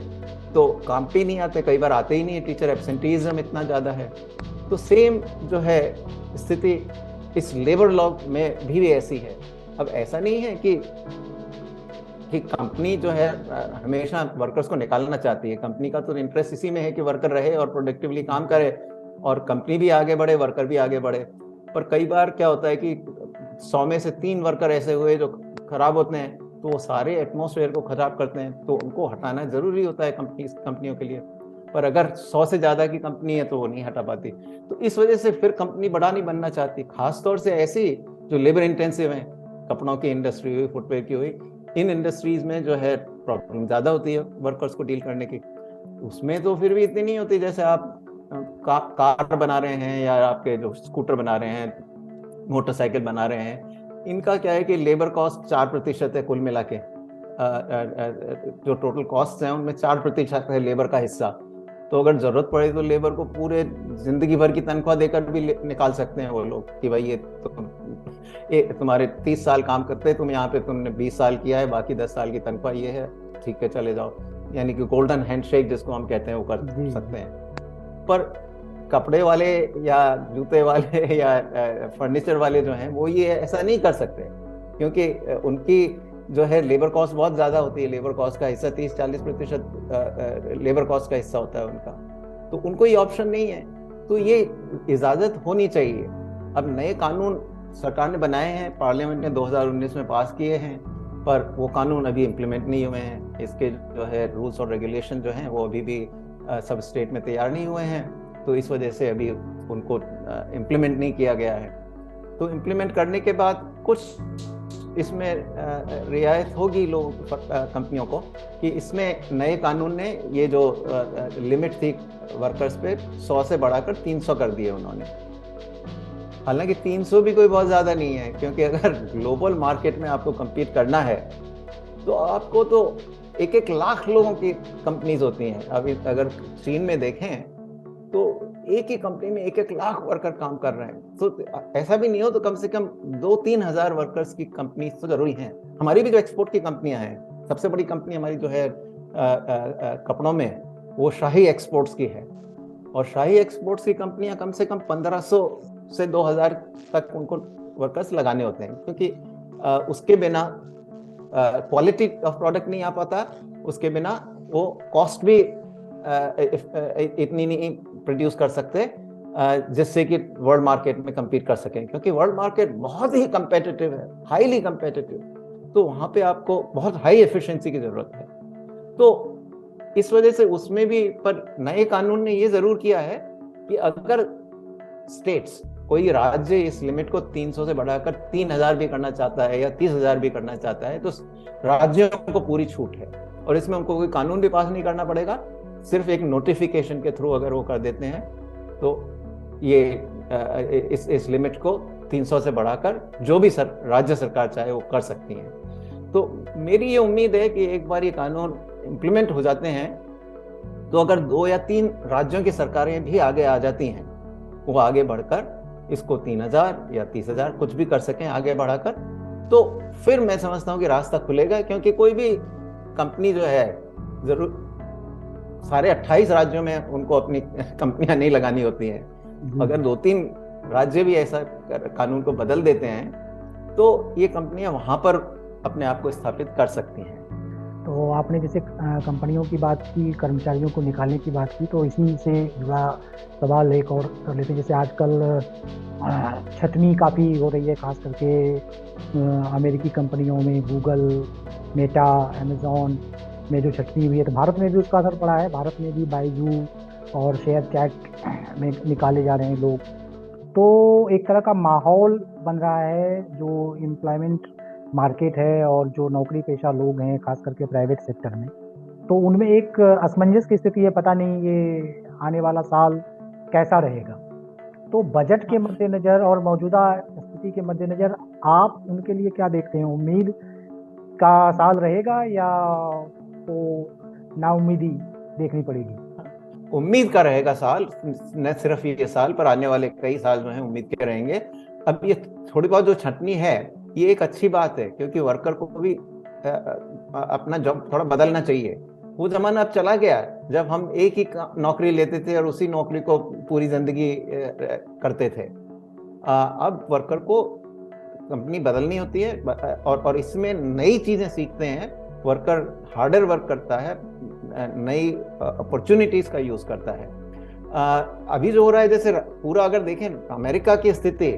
तो काम पे नहीं आते, कई बार आते ही नहीं है, टीचर एब्सेंटीज्म इतना ज़्यादा है। तो सेम जो है स्थिति इस लेबर लॉ में भी ऐसी है। अब ऐसा नहीं है कि कंपनी जो है हमेशा वर्कर्स को निकालना चाहती है। कंपनी का तो इंटरेस्ट इसी में है कि वर्कर रहे और प्रोडक्टिवली काम करे और कंपनी भी आगे बढ़े, वर्कर भी आगे बढ़े। पर कई बार क्या होता है कि 100 में से 3 वर्कर ऐसे हुए जो खराब होते हैं, तो वो सारे एटमॉस्फेयर को खराब करते हैं, तो उनको हटाना जरूरी होता है कंपनियों के लिए। पर अगर 100 से ज़्यादा की कंपनी है तो वो नहीं हटा पाती। तो इस वजह से फिर कंपनी बड़ा नहीं बनना चाहती, खासतौर से ऐसी जो लेबर इंटेंसिव हैं, कपड़ों की इंडस्ट्री हुई, फुटवेयर की हुई, इन इंडस्ट्रीज में जो है प्रॉब्लम ज़्यादा होती है वर्कर्स को डील करने की। उसमें तो फिर भी इतनी नहीं होती, जैसे आप कार बना रहे हैं या आपके जो स्कूटर बना रहे हैं, मोटरसाइकिल बना रहे हैं, इनका क्या है कि लेबर कॉस्ट 4% है कुल मिला के। जो टोटल कॉस्ट हैं उनमें 4% है लेबर का हिस्सा। तो अगर जरूरत पड़े तो लेबर को पूरे जिंदगी भर की तनख्वाह देकर भी निकाल सकते हैं वो लोग कि भाई ये तुम्हारे 30 साल काम करते हैं, तुम यहाँ पे तुमने 20 साल किया है, बाकी 10 साल की तनख्वाह ये है, ठीक है चले जाओ। यानी कि गोल्डन हैंडशेक जिसको हम कहते हैं वो कर सकते हैं। पर कपड़े वाले या जूते वाले या फर्नीचर वाले जो हैं वो ये ऐसा नहीं कर सकते, क्योंकि उनकी जो है लेबर कॉस्ट बहुत ज़्यादा होती है। लेबर कॉस्ट का हिस्सा 30-40% लेबर कॉस्ट का हिस्सा होता है उनका, तो उनको ये ऑप्शन नहीं है। तो ये इजाज़त होनी चाहिए। अब नए कानून सरकार ने बनाए हैं, पार्लियामेंट ने 2019 में पास किए हैं, पर वो कानून अभी इम्प्लीमेंट नहीं हुए हैं। इसके जो है रूल्स और रेगुलेशन जो हैं वो अभी भी सब स्टेट में तैयार नहीं हुए हैं, तो इस वजह से अभी उनको इम्प्लीमेंट नहीं किया गया है। तो इम्प्लीमेंट करने के बाद कुछ इसमें रियायत होगी कंपनियों को कि इसमें नए कानून ने ये जो लिमिट थी वर्कर्स पे 100 से बढ़ाकर 300 कर दिए उन्होंने। हालांकि 300 भी कोई बहुत ज़्यादा नहीं है, क्योंकि अगर ग्लोबल मार्केट में आपको कम्पीट करना है तो आपको तो 1-1 लाख लोगों की कंपनीज होती हैं। अभी अगर चीन में देखें तो एक ही कंपनी में 1-1 लाख वर्कर काम कर रहे हैं, तो ऐसा भी नहीं हो तो कम से कम 2-3 हजार वर्कर्स की कंपनी तो जरूरी हैं। हमारी भी जो एक्सपोर्ट की कंपनियां हैं, सबसे बड़ी कंपनी हमारी जो है कपड़ों में, वो शाही एक्सपोर्ट्स की है, और शाही एक्सपोर्ट्स की कंपनियां कम से कम 1500 से 2000 तक उनको वर्कर्स लगाने होते हैं, क्योंकि उसके बिना क्वालिटी ऑफ प्रोडक्ट नहीं आ पाता, उसके बिना वो कॉस्ट भी इतनी नहीं प्रोड्यूस कर सकते जिससे कि वर्ल्ड मार्केट में compete कर सकें, क्योंकि वर्ल्ड मार्केट बहुत ही competitive है, हाईली competitive, तो वहां पे आपको बहुत हाई एफिशिएंसी की जरूरत है। तो इस वजह से उसमें भी, पर नए कानून ने ये जरूर किया है कि अगर स्टेट्स, कोई राज्य इस लिमिट को 300 से बढ़ाकर 3000 भी करना चाहता है या 30,000 भी करना चाहता है, तो राज्यों को पूरी छूट है, और इसमें उनको कोई कानून भी पास नहीं करना पड़ेगा, सिर्फ एक नोटिफिकेशन के थ्रू अगर वो कर देते हैं तो ये इस लिमिट को 300 से बढ़ाकर जो भी राज्य सरकार चाहे वो कर सकती है। तो मेरी ये उम्मीद है कि एक बार ये कानून इम्प्लीमेंट हो जाते हैं तो अगर 2 या 3 राज्यों की सरकारें भी आगे आ जाती हैं, वो आगे बढ़कर इसको 3000 या 30,000 कुछ भी कर सकें आगे बढ़ाकर, तो फिर मैं समझता हूँ कि रास्ता खुलेगा, क्योंकि कोई भी कंपनी जो है, जरूर सारे 28 राज्यों में उनको अपनी कंपनियां नहीं लगानी होती हैं। अगर 2-3 राज्य भी ऐसा कानून को बदल देते हैं तो ये कंपनियां वहां पर अपने आप को स्थापित कर सकती हैं।
तो आपने जैसे कंपनियों की बात की, कर्मचारियों को निकालने की बात की, तो इसी से जुड़ा सवाल एक और कर लेते हैं। जैसे आजकल छटनी काफ़ी हो रही है, खास करके अमेरिकी कंपनियों में, गूगल, मेटा, अमेजॉन में जो छटनी हुई है, तो भारत में भी उसका असर पड़ा है। भारत में भी बायजू और शेयर चैट में निकाले जा रहे हैं लोग, तो एक तरह का माहौल बन रहा है जो एम्प्लॉयमेंट मार्केट है और जो नौकरी पेशा लोग हैं, खास करके प्राइवेट सेक्टर में, तो उनमें एक असमंजस की स्थिति है। पता नहीं ये आने वाला साल कैसा रहेगा। तो बजट के मद्देनजर और मौजूदा स्थिति के मद्देनजर आप उनके लिए क्या देखते हैं? उम्मीद का साल रहेगा या तो नाउम्मीदी देखनी पड़ेगी?
उम्मीद का रहेगा साल, न सिर्फ ये साल पर आने वाले कई साल जो हैं उम्मीद के रहेंगे। अब ये थोड़ी बहुत जो छटनी है ये एक अच्छी बात है, क्योंकि वर्कर को भी अपना जॉब थोड़ा बदलना चाहिए। वो जमाना अब चला गया जब हम एक ही नौकरी लेते थे और उसी नौकरी को पूरी जिंदगी करते थे। अब वर्कर को कंपनी बदलनी होती है और इसमें नई चीजें सीखते हैं। वर्कर हार्डर वर्क करता है, नई अपॉर्चुनिटीज का यूज करता है। अभी जो हो रहा है, जैसे पूरा अगर देखें अमेरिका की स्थिति,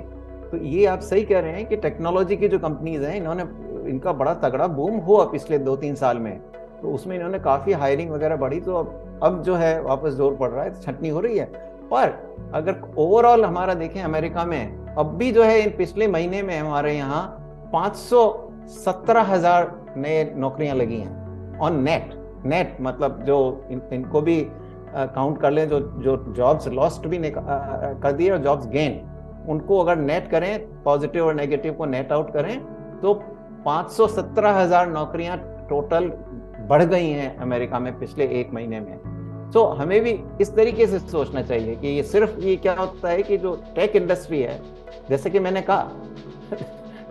तो ये आप सही कह रहे हैं कि टेक्नोलॉजी की जो कंपनीज हैं, इनका बड़ा तगड़ा बूम हुआ पिछले 2-3 साल में, तो उसमें इन्होंने काफी हायरिंग वगैरह बढ़ी, तो अब जो है वापस जोर पड़ रहा है, छटनी हो रही है। पर अगर ओवरऑल हमारा देखें अमेरिका में, अब भी जो है इन पिछले महीने में हमारे यहाँ 517,000 नए नौकरियां लगी हैं ऑन नेट, मतलब जो इनको भी काउंट कर लें, जो जॉब्स लॉस्ट भी कर दिए और जॉब्स गेन, उनको अगर नेट करें, पॉजिटिव और नेगेटिव को नेट आउट करें, तो 517,000 नौकरियां टोटल बढ़ गई हैं अमेरिका में पिछले 1 महीने में। तो हमें भी इस तरीके से सोचना चाहिए कि ये सिर्फ ये क्या होता है कि जो टेक इंडस्ट्री है, जैसे कि मैंने कहा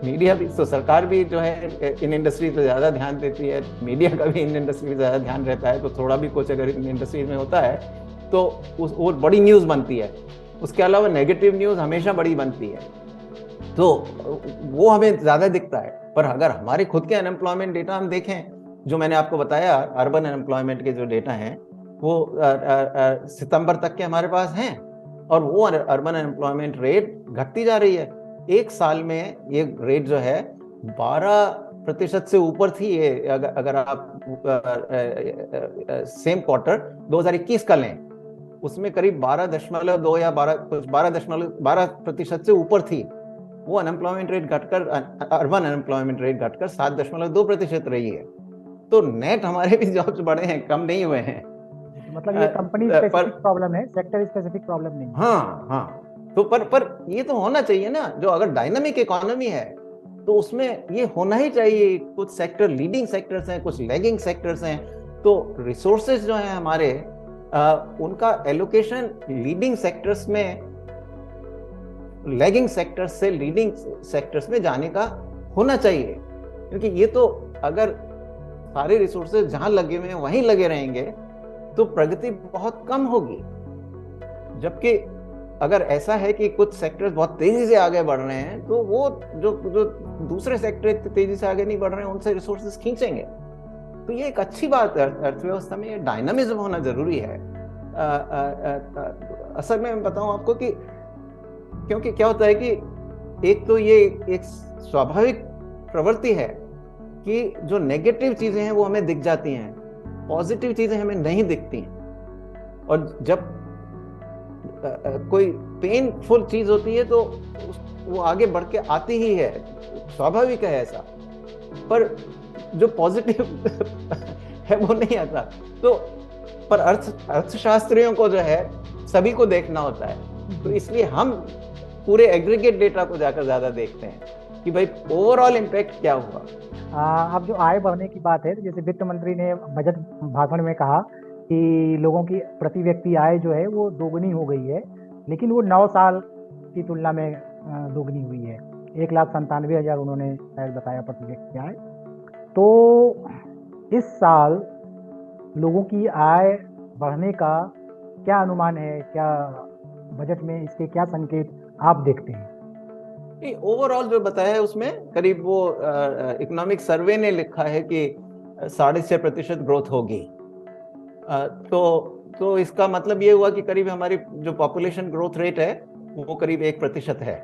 मीडिया भी, तो सरकार भी जो है इन इंडस्ट्री पे ज़्यादा ध्यान देती है, मीडिया का भी इन इंडस्ट्री पे ज़्यादा ध्यान रहता है, तो थोड़ा भी कुछ अगर इन इंडस्ट्रीज में होता है तो वो बड़ी न्यूज़ बनती है। उसके अलावा नेगेटिव न्यूज़ हमेशा बड़ी बनती है, तो वो हमें ज़्यादा दिखता है। पर अगर हमारे खुद के अनएम्प्लॉयमेंट डेटा हम देखें, जो मैंने आपको बताया अर्बन अनएम्प्लॉयमेंट के जो डेटा हैं, वो सितंबर तक के हमारे पास हैं, और वो अर्बन अनएम्प्लॉयमेंट रेट घटती जा रही है। 1 साल में ये रेट जो है 12% से ऊपर थी। ये अगर आप सेम क्वार्टर 2021 का लें, उसमें करीब 12.2 या 12% से ऊपर थी। वो अनएम्प्लॉयमेंट रेट घटकर, अर्बन अनएम्प्लॉयमेंट रेट घटकर 7.2% रही है। तो नेट हमारे भी जॉब्स बढ़े हैं, कम नहीं हुए हैं।
मतलब ये कंपनी स्पेसिफिक प्रॉब्लम है, सेक्टर स्पेसिफिक प्रॉब्लम नहीं।
हाँ। तो पर ये तो होना चाहिए ना, जो अगर डायनामिक इकोनॉमी है तो उसमें ये होना ही चाहिए। कुछ सेक्टर लीडिंग सेक्टर्स हैं, कुछ लैगिंग सेक्टर्स हैं, तो रिसोर्सेज जो हैं हमारे उनका एलोकेशन लीडिंग सेक्टर्स में, लैगिंग सेक्टर्स से लीडिंग सेक्टर्स में जाने का होना चाहिए, क्योंकि ये तो अगर सारे रिसोर्सेज जहां लगे हुए हैं वहीं लगे रहेंगे तो प्रगति बहुत कम होगी। जबकि अगर ऐसा है कि कुछ सेक्टर्स बहुत तेजी से आगे बढ़ रहे हैं तो वो जो दूसरे सेक्टर तेजी से आगे नहीं बढ़ रहे हैं उनसे रिसोर्सेज खींचेंगे। तो ये एक अच्छी बात है, अर्थव्यवस्था में ये डायनामिज्म होना जरूरी है। असल में मैं बताऊं आपको कि क्योंकि क्या होता है कि एक तो ये एक स्वाभाविक प्रवृत्ति है कि जो नेगेटिव चीजें हैं वो हमें दिख जाती हैं, पॉजिटिव चीजें हमें नहीं दिखती हैं। और जब कोई पेनफुल चीज होती है तो वो आगे बढ़ के आती ही है, स्वाभाविक है ऐसा। पर जो पॉजिटिव है वो नहीं आता। तो पर अर्थशास्त्रियों को जो है सभी को देखना होता है, तो इसलिए हम पूरे एग्रीगेट डेटा को जाकर ज्यादा देखते हैं कि भाई ओवरऑल इम्पैक्ट क्या हुआ।
अब जो आय बढ़ने की बात है, जैसे वित्त मंत्री ने बजट भाषण में कहा कि लोगों की प्रति व्यक्ति आय जो है वो दोगुनी हो गई है, लेकिन वो 9 साल की तुलना में दोगुनी हुई है। 1,97,000 उन्होंने शायद बताया प्रति व्यक्ति आय। तो इस साल लोगों की आय बढ़ने का क्या अनुमान है, क्या बजट में इसके क्या संकेत आप देखते हैं?
ओवरऑल जो बताया है उसमें करीब वो इकोनॉमिक सर्वे ने लिखा है कि 6.5% ग्रोथ होगी। तो इसका मतलब ये हुआ कि करीब हमारी जो पॉपुलेशन ग्रोथ रेट है वो करीब 1% है।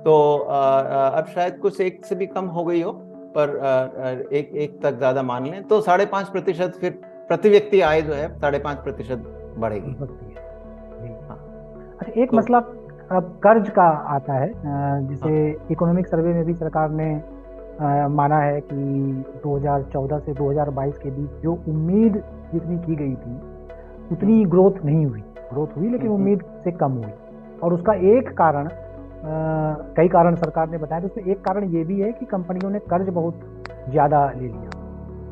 तो अब शायद कुछ 1 से भी कम हो गई हो, पर एक तक ज्यादा मान लें तो 5.5% फिर प्रति व्यक्ति आय जो है 5.5% बढ़ेगी।
अच्छा, एक मसला अब कर्ज का आता है। जैसे इकोनॉमिक सर्वे में भी सरकार ने माना है कि 2014 से 2022 के बीच जो उम्मीद जितनी की गई थी उतनी ग्रोथ नहीं हुई। ग्रोथ हुई लेकिन उम्मीद से कम हुई, और उसका एक कारण, कई कारण सरकार ने बताया, तो उसमें एक कारण ये भी है कि कंपनियों ने कर्ज बहुत ज़्यादा ले लिया।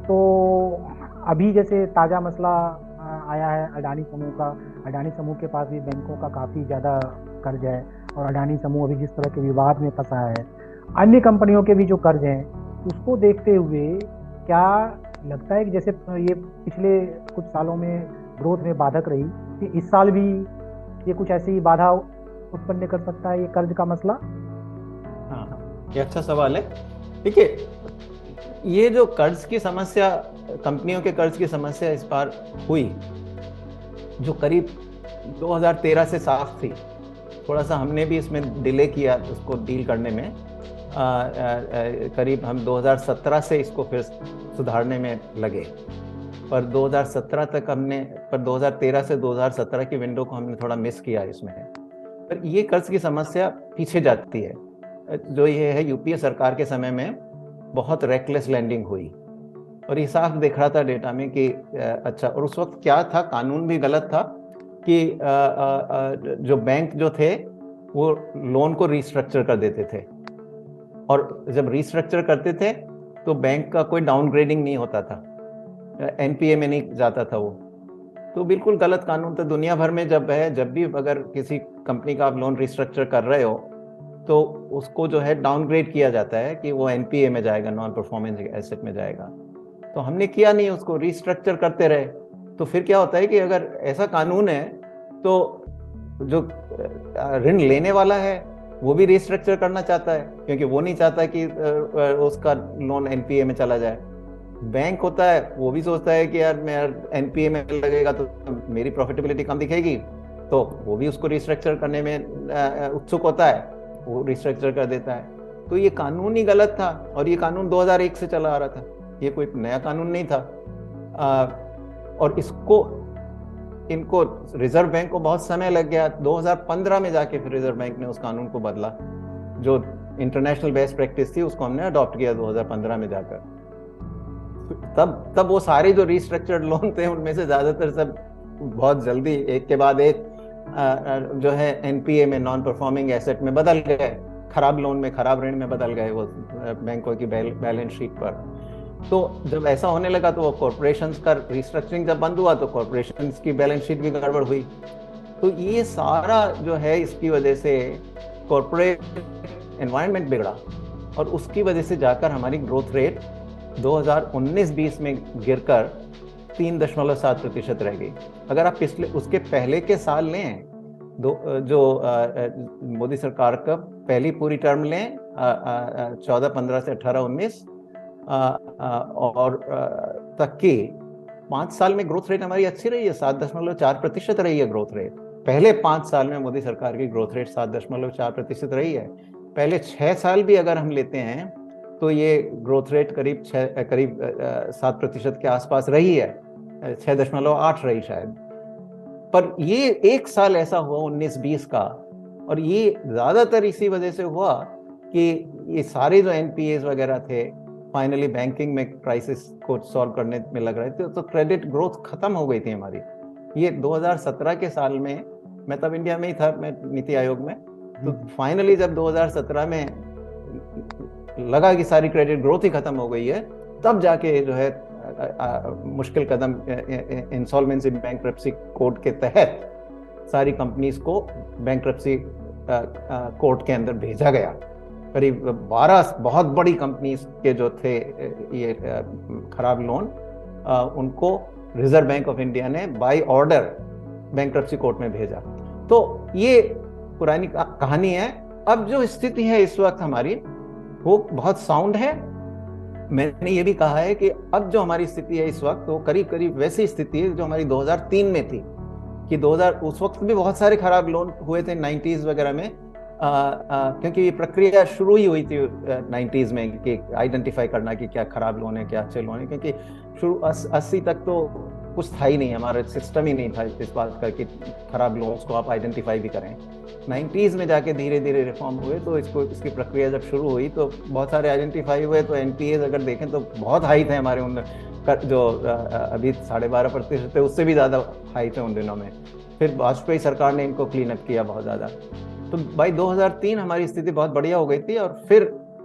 तो अभी जैसे ताज़ा मसला आया है अडानी समूह का। अडानी समूह के पास भी बैंकों का काफ़ी ज़्यादा कर्ज है, और अडानी समूह अभी जिस तरह के विवाद में फंसा है, अन्य कंपनियों के भी जो कर्ज हैं, उसको देखते हुए क्या लगता है कि जैसे ये पिछले कुछ सालों में ग्रोथ में बाधक रही, कि इस साल भी ये कुछ ऐसी बाधा उत्पन्न कर सकता है ये कर्ज का मसला?
हाँ, ये अच्छा सवाल है। देखिए, ये जो कर्ज की समस्या, कंपनियों के कर्ज की समस्या इस बार हुई, जो करीब 2013 से साफ थी। थोड़ा सा हमने भी इसमें डिले किया उसको डील करने में। करीब हम 2017 से इसको फिर सुधारने में लगे, पर 2017 तक हमने, पर 2013 से 2017 की विंडो को हमने थोड़ा मिस किया इसमें। पर ये कर्ज की समस्या पीछे जाती है। जो ये है, यूपीए सरकार के समय में बहुत रेकलेस लैंडिंग हुई, और ये साफ दिख रहा था डेटा में कि अच्छा, और उस वक्त क्या था, कानून भी गलत था कि जो बैंक जो थे वो लोन को रिस्ट्रक्चर कर देते थे, और जब रिस्ट्रक्चर करते थे तो बैंक का कोई डाउनग्रेडिंग नहीं होता था, एनपीए में नहीं जाता था वो। तो बिल्कुल गलत कानून था दुनिया भर में। जब भी अगर किसी कंपनी का आप लोन रिस्ट्रक्चर कर रहे हो तो उसको जो है डाउनग्रेड किया जाता है कि वो एनपीए में जाएगा, नॉन परफॉर्मेंस एसेट में जाएगा। तो हमने किया नहीं, उसको रिस्ट्रक्चर करते रहे। तो फिर क्या होता है कि अगर ऐसा कानून है तो जो ऋण लेने वाला है वो भी रिस्ट्रक्चर करना चाहता है, क्योंकि वो नहीं चाहता कि उसका लोन एनपीए में चला जाए। बैंक होता है वो भी सोचता है कि यार मैं एनपीए में लगेगा तो मेरी प्रॉफिटेबिलिटी कम दिखेगी, तो वो भी उसको रिस्ट्रक्चर करने में उत्सुक होता है, वो रिस्ट्रक्चर कर देता है। तो ये कानून ही गलत था, और ये कानून 2001 से चला आ रहा था, ये कोई नया कानून नहीं था। और इनको रिजर्व बैंक को बहुत समय लग गया। 2015 में जाके फिर रिजर्व बैंक ने उस कानून को बदला। जो इंटरनेशनल बेस्ट प्रैक्टिस थी उसको हमने अडॉप्ट किया 2015 में जाकर। तब वो सारे जो रिस्ट्रक्चर्ड लोन थे उनमें से ज्यादातर सब बहुत जल्दी एक के बाद एक जो है एनपीए में, नॉन परफॉर्मिंग एसेट में बदल गए, खराब लोन में, खराब ऋण में बदल गए वो बैंकों की बैलेंस शीट पर। तो जब ऐसा होने लगा तो वो कॉरपोरेशंस का रिस्ट्रक्चरिंग जब बंद हुआ तो कॉरपोरेशंस की बैलेंस शीट भी गड़बड़ हुई। तो ये सारा जो है इसकी वजह से कॉरपोरेट एनवायरनमेंट बिगड़ा और उसकी वजह से जाकर हमारी ग्रोथ रेट 2019-20 में गिरकर 3.7% रह गई। अगर आप पिछले उसके पहले के साल लें जो मोदी सरकार का पहली पूरी टर्म लें 14-15 से 18-19 और तक की 5 साल में ग्रोथ रेट हमारी अच्छी रही है, 7.4% रही है ग्रोथ रेट। पहले 5 साल में मोदी सरकार की ग्रोथ रेट 7.4% रही है। पहले 6 साल भी अगर हम लेते हैं तो ये ग्रोथ रेट करीब 7% के आसपास रही है, 6.8 रही शायद। पर ये एक साल ऐसा हुआ 19-20 का, और ये ज्यादातर इसी वजह से हुआ कि ये सारे जो एनपीएस वगैरह थे फाइनली बैंकिंग में क्राइसिस को सॉल्व करने में लग रहे थे, तो क्रेडिट ग्रोथ खत्म हो गई थी हमारी। ये 2017 के साल में, मैं तब इंडिया में ही था, मैं नीति आयोग में, तो फाइनली जब 2017 में लगा कि सारी क्रेडिट ग्रोथ ही खत्म हो गई है, तब जाके जो है मुश्किल कदम इंसॉल्वेंसी बैंक्रप्सी कोड के तहत सारी कंपनीज को बैंक्रप्सी कोर्ट के अंदर भेजा गया। करीब 12 बहुत बड़ी कंपनीज के जो थे ये खराब लोन, उनको रिजर्व बैंक ऑफ इंडिया ने बाय ऑर्डर बैंक्रप्सी कोर्ट में भेजा। तो ये पुरानी कहानी है। अब जो स्थिति है इस वक्त हमारी, वो बहुत साउंड है। मैंने ये भी कहा है कि अब जो हमारी स्थिति है इस वक्त, वो करीब करीब वैसी स्थिति है जो हमारी 2003 में थी, कि 2000 उस वक्त भी बहुत सारे खराब लोन हुए थे 90s वगैरह में, क्योंकि ये प्रक्रिया शुरू ही हुई थी 90s में कि आइडेंटिफाई करना कि क्या खराब लोन है, क्या अच्छे लोन है, क्योंकि शुरू 80 तक तो कुछ था ही नहीं, हमारा सिस्टम ही नहीं था इस बात का कि खराब लोन्स को आप आइडेंटिफाई भी करें। 90s में जाके धीरे धीरे रिफॉर्म हुए, तो इसकी प्रक्रिया जब शुरू हुई तो बहुत सारे आइडेंटिफाई हुए। तो एनपीएस अगर देखें तो बहुत हाई थे हमारे उन जो अभी 12.5% थे, उससे भी ज़्यादा हाई थे उन दिनों में। फिर वाजपेयी सरकार ने इनको क्लीन अप किया बहुत ज़्यादा। तो भाई 2003 हमारी स्थिति बहुत बढ़िया हो गई थी, और फिर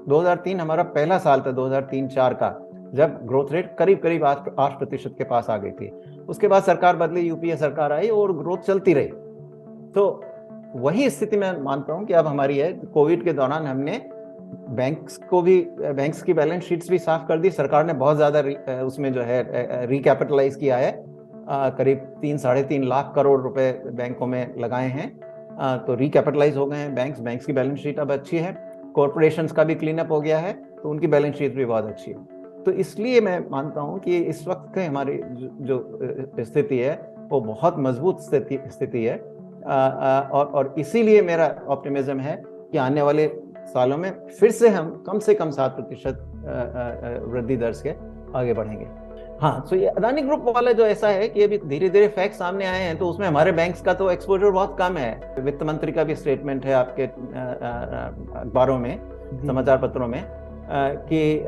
2003 हमारा पहला साल था 2003-04 का, जब ग्रोथ रेट करीब करीब 8% के पास आ गई थी। उसके बाद सरकार बदली, यूपीए सरकार आई और ग्रोथ चलती रही। तो वही स्थिति मैं मानता हूं कि अब हमारी है। कोविड के दौरान हमने बैंक्स की बैलेंस शीट्स भी साफ कर दी। सरकार ने बहुत ज्यादा उसमें जो है रिकैपिटलाइज किया है, करीब 3-3.5 लाख करोड़ रुपए बैंकों में लगाए हैं। तो रिकैपिटलाइज हो गए हैं बैंक्स की बैलेंस शीट अब अच्छी है। कॉर्पोरेशंस का भी क्लीन अप हो गया है, तो उनकी बैलेंस शीट भी बहुत अच्छी है। तो इसलिए मैं मानता हूं कि इस वक्त के हमारी जो स्थिति है वो बहुत मजबूत स्थिति है, और इसीलिए मेरा ऑप्टिमिज्म है कि आने वाले सालों में फिर से हम कम से कम 7% वृद्धि दर के आगे बढ़ेंगे। हाँ, तो ये अदानी ग्रुप वाला जो ऐसा है कि अभी धीरे धीरे फैक्ट सामने आए हैं, तो उसमें हमारे बैंक्स का तो एक्सपोजर बहुत कम है। वित्त मंत्री का भी स्टेटमेंट है आपके अखबारों में, समाचार पत्रों में, कि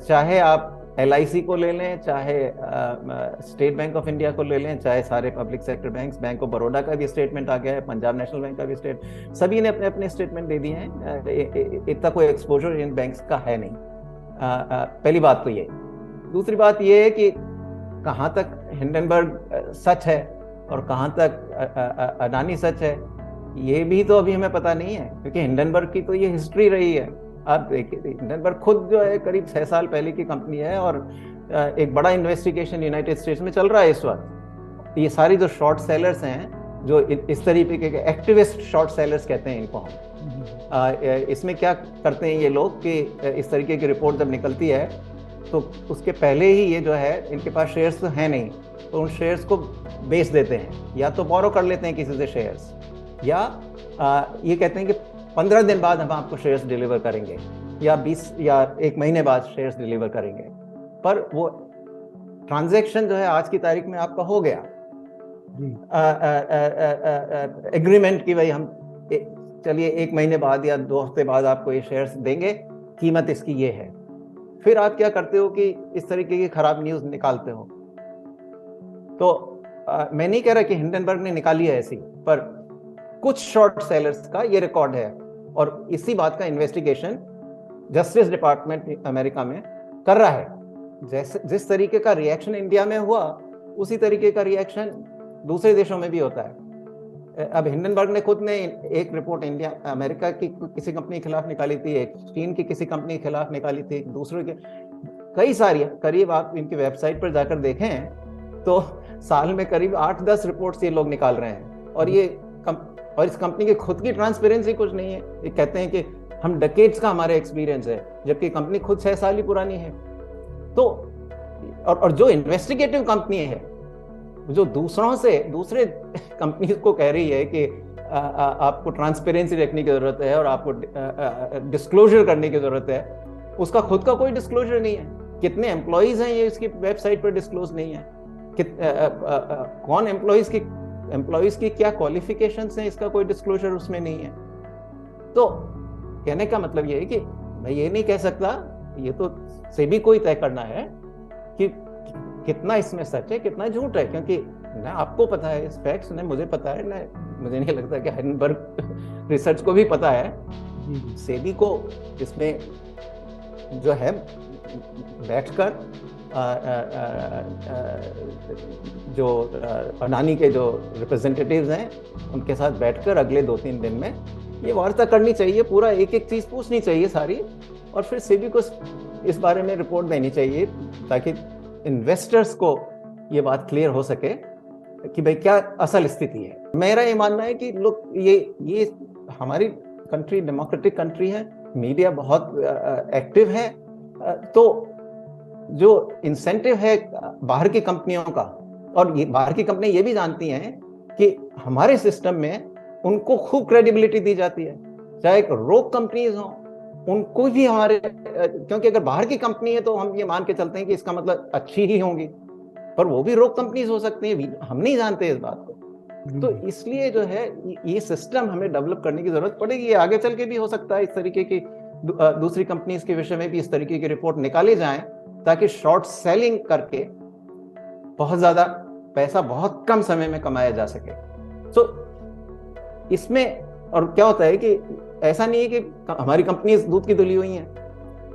चाहे आप LIC को ले लें, चाहे स्टेट बैंक ऑफ इंडिया को ले लें, चाहे सारे public sector banks, bank of Baroda का भी स्टेटमेंट आ गया है, पंजाब नेशनल बैंक का भी सभी ने अपने अपने स्टेटमेंट दे दिए हैं। इतना कोई एक्सपोजर इन बैंक्स का है नहीं। पहली बात तो ये। दूसरी बात ये है कि कहाँ तक हिंडनबर्ग सच है और कहाँ तक अडानी सच है, ये भी तो अभी हमें पता नहीं है, क्योंकि हिंडनबर्ग की तो ये हिस्ट्री रही है। आप देखिए, हिंडनबर्ग खुद जो है करीब 6 साल पहले की कंपनी है, और एक बड़ा इन्वेस्टिगेशन यूनाइटेड स्टेट्स में चल रहा है इस वक्त। ये सारी जो शॉर्ट सेलर्स हैं, जो इस तरीके के एक्टिविस्ट शॉर्ट सेलर्स कहते हैं इनको हम, इसमें क्या करते हैं ये लोग कि इस तरीके की रिपोर्ट जब निकलती है तो उसके पहले ही ये जो है, इनके पास शेयर्स तो है नहीं, तो उन शेयर्स को बेच देते हैं, या तो बोरो कर लेते हैं किसी से शेयर्स, या ये कहते हैं कि 15 दिन बाद हम आपको शेयर्स डिलीवर करेंगे, या 20 या 1 महीने बाद शेयर्स डिलीवर करेंगे। पर वो ट्रांजैक्शन जो है आज की तारीख में आपका हो गया, एग्रीमेंट की भाई हम चलिए 1 महीने बाद या 2 हफ्ते बाद आपको ये शेयर्स देंगे, कीमत इसकी ये है। फिर आप क्या करते हो कि इस तरीके की खराब न्यूज निकालते हो। तो मैं नहीं कह रहा कि हिंडनबर्ग ने निकाली है ऐसी, पर कुछ शॉर्ट सेलर्स का ये रिकॉर्ड है, और इसी बात का इन्वेस्टिगेशन जस्टिस डिपार्टमेंट अमेरिका में कर रहा है। जैसे जिस तरीके का रिएक्शन इंडिया में हुआ, उसी तरीके का रिएक्शन दूसरे देशों में भी होता है। अब हिंडनबर्ग ने खुद ने एक रिपोर्ट अमेरिका की किसी कंपनी के खिलाफ निकाली थी, एक चीन की किसी कंपनी के खिलाफ निकाली थी, दूसरे के कई सारी, करीब आप इनकी वेबसाइट पर जाकर देखें तो साल में करीब 8-10 रिपोर्ट्स ये लोग निकाल रहे हैं। और और इस कंपनी की खुद की ट्रांसपेरेंसी कुछ नहीं है। ये कहते हैं कि हम डेकेड्स का हमारे एक्सपीरियंस है, जबकि कंपनी खुद 6 साल ही पुरानी है। तो और जो इन्वेस्टिगेटिव कंपनी है, जो दूसरे कंपनी को कह रही है कि आपको ट्रांसपेरेंसी रखने की जरूरत है और आपको डिस्क्लोजर करने की जरूरत है, उसका खुद का कोई डिस्क्लोजर नहीं है। कितने एम्प्लॉइज हैं ये इसकी वेबसाइट पर डिस्क्लोज नहीं है। कौन एम्प्लॉइज की क्या क्वालिफिकेशंस हैं, इसका कोई डिस्क्लोजर उसमें नहीं है। तो कहने का मतलब ये है कि मैं ये नहीं कह सकता, ये तो सेबी को ही तय करना है कि कितना इसमें सच है कितना झूठ है, क्योंकि ना आपको पता है इस फैक्ट्स, ना मुझे पता है, ना मुझे नहीं लगता कि हिंडनबर्ग रिसर्च को भी पता है। सेबी को इसमें जो है बैठकर जो अडानी के जो रिप्रेजेंटेटिव्स हैं उनके साथ बैठकर अगले 2-3 दिन में ये वार्ता करनी चाहिए, पूरा एक चीज पूछनी चाहिए सारी, और फिर सेबी को इस बारे में रिपोर्ट देनी चाहिए, ताकि इन्वेस्टर्स को ये बात क्लियर हो सके कि भाई क्या असल स्थिति है। मेरा ये मानना है कि लोग ये हमारी कंट्री डेमोक्रेटिक कंट्री है, मीडिया बहुत एक्टिव है, तो जो इंसेंटिव है बाहर की कंपनियों का, और ये बाहर की कंपनी ये भी जानती हैं कि हमारे सिस्टम में उनको खूब क्रेडिबिलिटी दी जाती है, चाहे रोक कंपनीज हों उनको भी हमारे, क्योंकि अगर बाहर की कंपनी है तो हम ये मान के चलते हैं कि इसका मतलब अच्छी ही होंगी, पर वो भी रोक कंपनीज हो सकती हैं, हम नहीं जानते इस बात को। तो इसलिए जो है ये सिस्टम हमें डेवलप करने की जरूरत पड़ेगी। आगे चल के भी हो सकता है इस तरीके की दूसरी कंपनीज के विषय में भी इस तरीके की रिपोर्ट निकाली जाए, ताकि शॉर्ट सेलिंग करके बहुत ज्यादा पैसा बहुत कम समय में कमाया जा सके। तो इसमें और क्या होता है कि ऐसा नहीं है कि हमारी कंपनी दूध की धुली हुई हैं,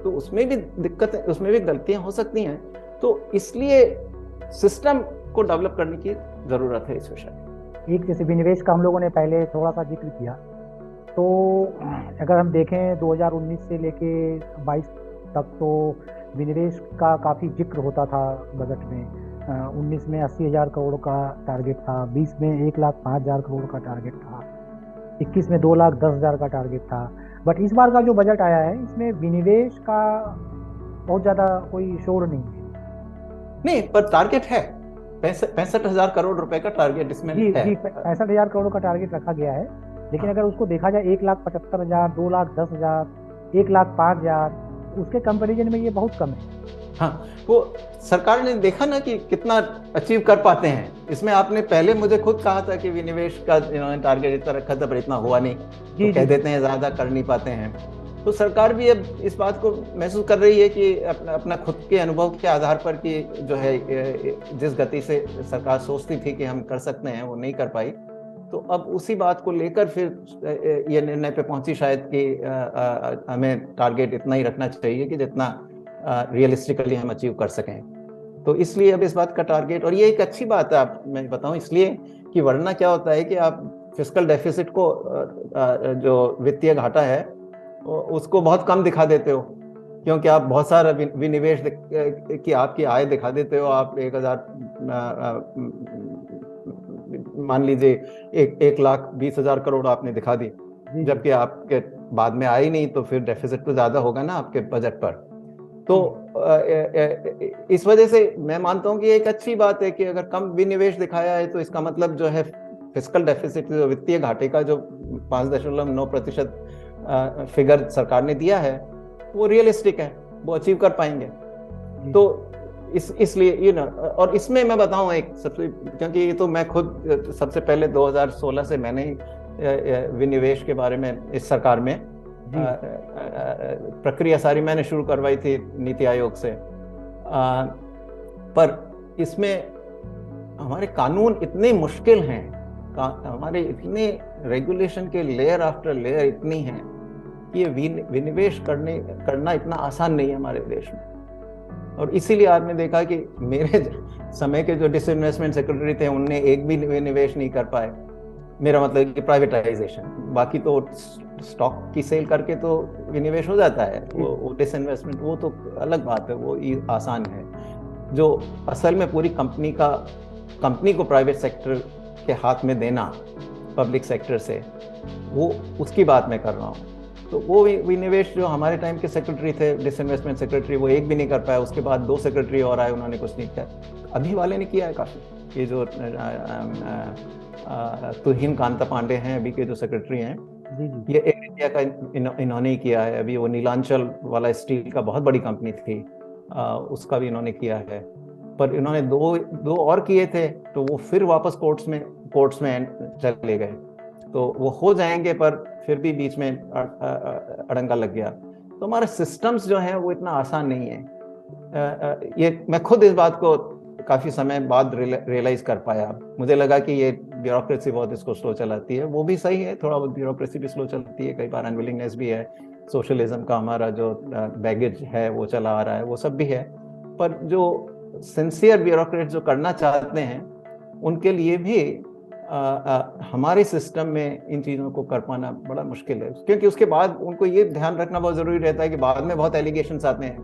तो उसमें भी दिक्कत है, उसमें भी गलतियां हो सकती हैं। तो इसलिए सिस्टम को डेवलप करने की जरूरत है इस विषय में।
एक जैसे विनिवेश का हम लोगों ने पहले थोड़ा सा जिक्र किया, तो अगर हम देखें 2019 से लेके 22 तक तो विनिवेश का काफ़ी जिक्र होता था बजट में। 19 में 80,000 करोड़ का टारगेट था, 20 में 1,05,000 करोड़ का टारगेट था, 21 में 2,10,000 का टारगेट था। बट इस बार का जो बजट आया है इसमें विनिवेश का बहुत ज़्यादा कोई शोर नहीं है।
नहीं, पर टारगेट है 65,000 करोड़ रुपए का टारगेट इसमें
जी
है।
जी 65,000 करोड़ का टारगेट रखा गया है, लेकिन अगर उसको देखा जाए 1,75,000, 2,10,000, 1,05,000, उसके कंपैरिजन में ये बहुत कम है।
हाँ, वो सरकार ने देखा ना कि कितना अचीव कर पाते हैं। इसमें आपने पहले मुझे खुद कहा था कि विनिवेश का इन्होंने टारगेट इतना रखा था पर इतना हुआ नहीं, तो कह देते हैं ज्यादा कर नहीं पाते हैं। तो सरकार भी अब इस बात को महसूस कर रही है कि अपना खुद के अनुभव के आधार पर कि जो है जिस गति से सरकार सोचती थी कि हम कर सकते हैं वो नहीं कर पाई, तो अब उसी बात को लेकर फिर ये निर्णय पे पहुंची शायद कि हमें टारगेट इतना ही रखना चाहिए कि जितना रियलिस्टिकली हम अचीव कर सकें। तो इसलिए अब इस बात का टारगेट, और ये एक अच्छी बात है, आप मैं बताऊं इसलिए कि वरना क्या होता है कि आप फिस्कल डेफिसिट को जो वित्तीय घाटा है उसको बहुत कम दिखा देते हो, क्योंकि आप बहुत सारा विनिवेश की आपकी आय दिखा देते हो। आप 1,000 मान लीजिए 1,20,000 करोड़ आपने दिखा दी, जबकि आपके बाद में आई नहीं, तो फिर डेफिसिट तो ज्यादा होगा ना आपके बजट पर। तो इस वजह से मैं मानता हूं कि एक अच्छी बात है कि अगर कम विनिवेश दिखाया है तो इसका मतलब जो है फिस्कल डेफिसिट, जो वित्तीय घाटे का जो 5.9% फिगर सरकार ने दिया है वो रियलिस्टिक है, वो अचीव कर पाएंगे। तो इसलिए ये ना, और इसमें मैं बताऊं एक सबसे, क्योंकि ये तो मैं खुद सबसे पहले 2016 से मैंने विनिवेश के बारे में इस सरकार में प्रक्रिया सारी मैंने शुरू करवाई थी नीति आयोग से, पर इसमें हमारे कानून इतने मुश्किल हैं, हमारे इतने रेगुलेशन के लेयर आफ्टर लेयर इतनी हैं कि ये विनिवेश करना इतना आसान नहीं है हमारे देश में। और इसीलिए आपने देखा कि मेरे समय के जो डिसइन्वेस्टमेंट सेक्रेटरी थे उनने एक भी निवेश नहीं कर पाए। मेरा मतलब कि प्राइवेटाइजेशन, बाकी तो स्टॉक की सेल करके तो विनिवेश हो जाता है, वो डिसइन्वेस्टमेंट वो तो अलग बात है, वो आसान है। जो असल में पूरी कंपनी को प्राइवेट सेक्टर के हाथ में देना पब्लिक सेक्टर से, वो उसकी बात मैं कर रहा हूँ। तो वो विनिवेश जो हमारे टाइम के सेक्रेटरी थे, डिसइन्वेस्टमेंट सेक्रेटरी, वो एक भी नहीं कर पाया। उसके बाद 2 सेक्रेटरी और आए, उन्होंने कुछ नहीं किया। अभी वाले ने किया है काफी। ये जो तुहिन कांता पांडे हैं अभी के जो सेक्रेटरी हैं, ये एयर इंडिया का इन्होंने ही किया है। अभी वो नीलांचल वाला स्टील का बहुत बड़ी कंपनी थी, उसका भी इन्होंने किया है। पर इन्होंने दो और किए थे, तो वो फिर वापस कोर्ट्स में चले गए। तो वो हो जाएंगे, पर फिर भी बीच में अड़ंगा लग गया। तो हमारे सिस्टम्स जो हैं वो इतना आसान नहीं है। ये मैं खुद इस बात को काफी समय बाद रियलाइज कर पाया। मुझे लगा कि ये ब्यूरोक्रेसी बहुत इसको स्लो चलाती है। वो भी सही है, थोड़ा बहुत ब्यूरोक्रेसी भी स्लो चलती है, कई बार अनविलिंगनेस भी है, सोशलिज्म का हमारा जो बैगेज है वो चला आ रहा है, वो सब भी है। पर जो सिंसियर ब्यूरोक्रेट जो करना चाहते हैं, उनके लिए भी हमारे सिस्टम में इन चीज़ों को कर पाना बड़ा मुश्किल है। क्योंकि उसके बाद उनको ये ध्यान रखना बहुत ज़रूरी रहता है कि बाद में बहुत एलिगेशंस आते हैं,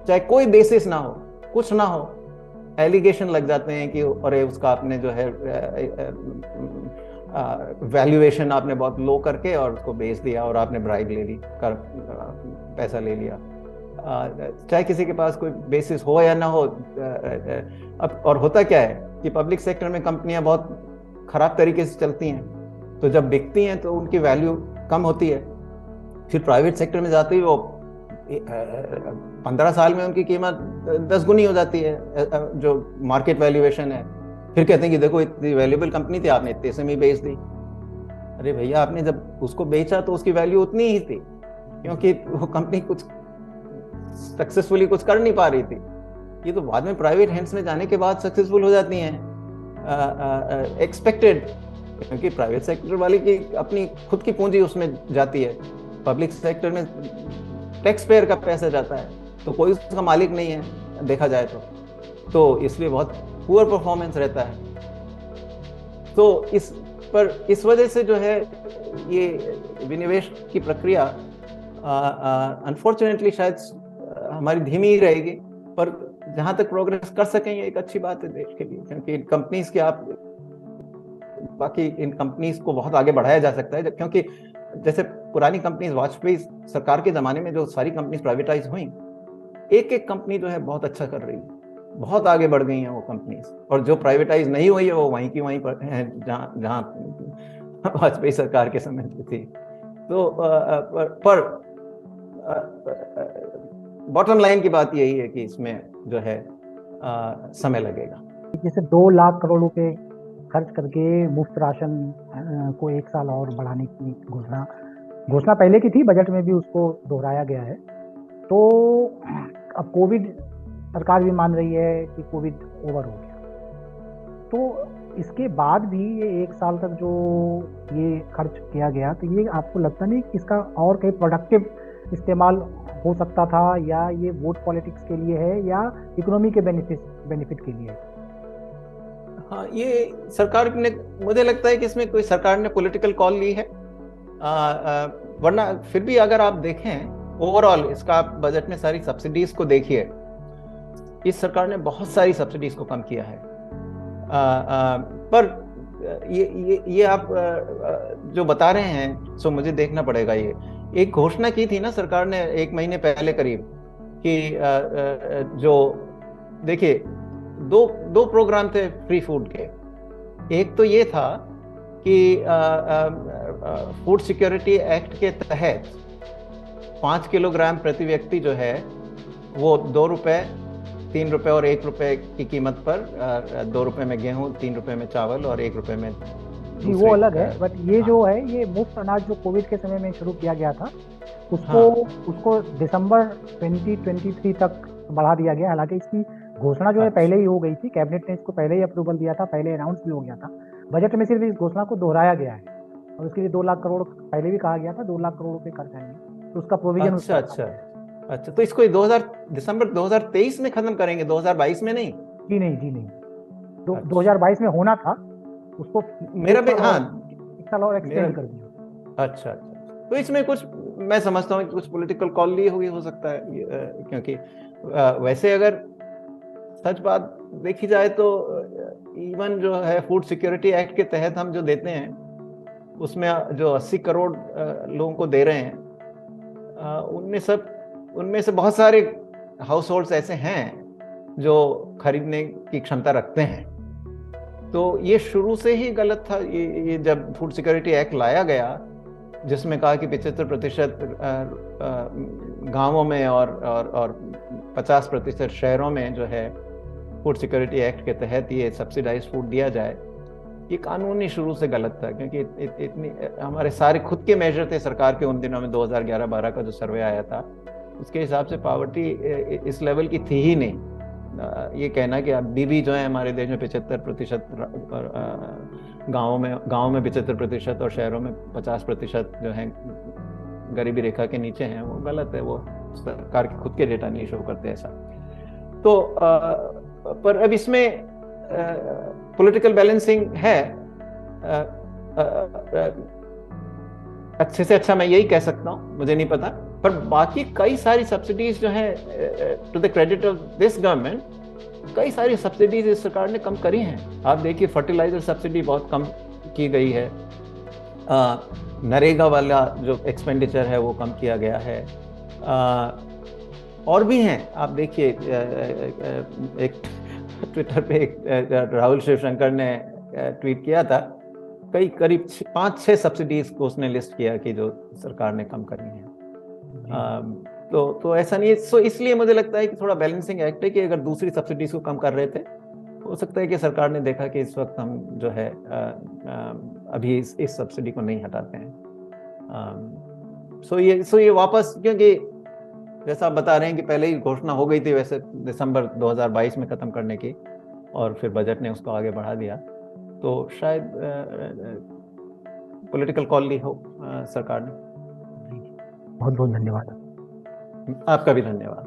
चाहे कोई बेसिस ना हो, कुछ ना हो, एलिगेशन लग जाते हैं कि अरे उसका आपने जो है वैल्यूएशन आपने बहुत लो करके और उसको बेच दिया, और आपने ब्राइब ले ली, पैसा ले लिया। चाहे किसी के पास कोई बेसिस हो या ना हो। अब और होता क्या है कि पब्लिक सेक्टर में कंपनियां बहुत खराब तरीके से चलती हैं, तो जब बिकती हैं तो उनकी वैल्यू कम होती है। फिर प्राइवेट सेक्टर में जाते ही वो 15 साल में उनकी कीमत 10 गुनी हो जाती है, जो मार्केट वैल्यूएशन है। फिर कहते हैं कि देखो इतनी वैल्यूएबल कंपनी थी, आपने इतने से में बेच दी। अरे भैया, आपने जब उसको बेचा तो उसकी वैल्यू उतनी ही थी, क्योंकि वो कंपनी कुछ सक्सेसफुली कुछ कर नहीं पा रही थी। ये तो बाद में प्राइवेट हैंड्स में जाने के बाद सक्सेसफुल हो जाती हैं, एक्सपेक्टेड, क्योंकि प्राइवेट सेक्टर वाले की अपनी खुद की पूंजी उसमें जाती है। पब्लिक सेक्टर में टैक्स पेयर का पैसा जाता है, तो कोई उसका मालिक नहीं है देखा जाए तो इसलिए बहुत पुअर परफॉर्मेंस रहता है। तो इस वजह से जो है ये विनिवेश की प्रक्रिया अनफॉर्चुनेटली शायद हमारी धीमी ही रहेगी, पर जहां तक प्रोग्रेस कर सकें ये एक अच्छी बात है देश के लिए, क्योंकि कंपनीज के बाकी इन कंपनीज को बहुत आगे बढ़ाया जा सकता है। क्योंकि जैसे पुरानी कंपनीज, वाजपेयी सरकार के जमाने में जो सारी कंपनीज प्राइवेटाइज हुई, एक एक कंपनी जो है बहुत अच्छा कर रही है, बहुत आगे बढ़ गई हैं वो कंपनीज। और जो प्राइवेटाइज नहीं हुई है वो वहीं की वहीं पर है जहां वाजपेयी सरकार के समय पे थी। तो पर बॉटम लाइन की बात यही है कि इसमें जो है समय लगेगा।
जैसे 2 लाख करोड़ रुपए खर्च करके मुफ्त राशन को 1 साल और बढ़ाने की घोषणा पहले की थी, बजट में भी उसको दोहराया गया है। तो अब कोविड, सरकार भी मान रही है कि कोविड ओवर हो गया, तो इसके बाद भी ये 1 साल तक जो ये खर्च किया गया, तो ये आपको लगता नहीं कि इसका और कहीं प्रोडक्टिव इस्तेमाल हो सकता था, या ये वोट पॉलिटिक्स के लिए है या इकोनॉमी के बेनिफिट के लिए है?
हाँ, ये सरकार ने, मुझे लगता है कि इसमें कोई सरकार ने पॉलिटिकल कॉल ली है, वरना फिर भी अगर आप देखें ओवरऑल इसका, आप बजट में सारी सब्सिडीज को देखिए, इस सरकार ने बहुत सारी सब्सिडीज को कम किया है। पर ये आप जो बता रहे हैं, सो मुझे देखना पड़ेगा। ये एक घोषणा की थी ना सरकार ने 1 महीने पहले करीब, कि जो देखिए दो प्रोग्राम थे फ्री फूड के। एक तो ये था कि फूड सिक्योरिटी एक्ट के तहत 5 किलोग्राम प्रति व्यक्ति जो है वो 2 रुपए, 3 रुपए और 1 रुपए की कीमत पर 2 रुपए में गेहूं, 3 रुपए में चावल और 1 रुपए में
जी, वो अलग है। बट ये जो है, ये मुफ्त अनाज जो कोविड के समय में शुरू किया गया था, उसको दिसंबर 2023 तक बढ़ा दिया गया। हालांकि इसकी घोषणा जो है पहले ही हो गई थी, कैबिनेट ने इसको पहले ही अप्रूवल दिया था, पहले अनाउंस भी हो गया था। बजट में सिर्फ इस घोषणा को दोहराया गया है, और उसके लिए 2 लाख करोड़ पहले भी कहा गया था, 2 लाख करोड़ रुपए खर्च आएंगे, तो उसका प्रोविजन
अच्छा। अच्छा, तो इसको दिसंबर 2023 में खत्म करेंगे, 2022 में नहीं?
जी नहीं, जी नहीं, 2022 में होना था, उसको
मेरा भी, हाँ,
एक साल और
मेरा,
एक्सटेंड कर दिया।
अच्छा अच्छा, तो इसमें कुछ मैं समझता हूँ कि कुछ पॉलिटिकल कॉल लिए हुई हो सकता है, क्योंकि वैसे अगर सच बात देखी जाए तो इवन जो है फूड सिक्योरिटी एक्ट के तहत हम जो देते हैं उसमें जो 80 करोड़ लोगों को दे रहे हैं, उनमें से बहुत सारे हाउस होल्ड्स ऐसे हैं जो खरीदने की क्षमता रखते हैं। तो ये शुरू से ही गलत था। ये जब फूड सिक्योरिटी एक्ट लाया गया, जिसमें कहा कि 75% गांवों में और 50% शहरों में जो है फूड सिक्योरिटी एक्ट के तहत ये सब्सिडाइज फूड दिया जाए, ये कानून ही शुरू से गलत था। क्योंकि इतनी हमारे सारे खुद के मेजर थे सरकार के उन दिनों में, 2011-12 का जो सर्वे आया था उसके हिसाब से पावर्टी इस लेवल की थी ही नहीं। ये कहना कि अभी भी जो है हमारे देश में 75% गाँव में 75% और शहरों में 50% जो है गरीबी रेखा के नीचे हैं, वो गलत है। वो सरकार के खुद के डेटा नहीं शो करते ऐसा। तो पर अब इसमें पॉलिटिकल बैलेंसिंग है, अच्छे से अच्छा मैं यही कह सकता हूँ, मुझे नहीं पता। पर बाकी कई सारी सब्सिडीज जो है, to the credit of this government, कई सारी सब्सिडीज इस सरकार ने कम करी हैं। आप देखिए फर्टिलाइजर सब्सिडी बहुत कम की गई है, नरेगा वाला जो एक्सपेंडिचर है वो कम किया गया है, और भी हैं। आप देखिए एक ट्विटर पे राहुल शिवशंकर ने ट्वीट किया था, करीब 5-6 सब्सिडीज को उसने लिस्ट किया कि जो सरकार ने कम करनी है। तो ऐसा नहीं है। सो इसलिए मुझे लगता है कि थोड़ा बैलेंसिंग एक्ट है कि अगर दूसरी सब्सिडीज को कम कर रहे थे, हो सकता है कि सरकार ने देखा कि इस वक्त हम जो है अभी इस सब्सिडी को नहीं हटाते हैं। सो ये वापस, क्योंकि जैसा आप बता रहे हैं कि पहले ही घोषणा हो गई थी वैसे दिसंबर 2022 में खत्म करने की, और फिर बजट ने उसको आगे बढ़ा दिया, तो शायद पॉलिटिकल कॉल ली हो सरकार ने।
बहुत बहुत धन्यवाद।
आपका भी धन्यवाद।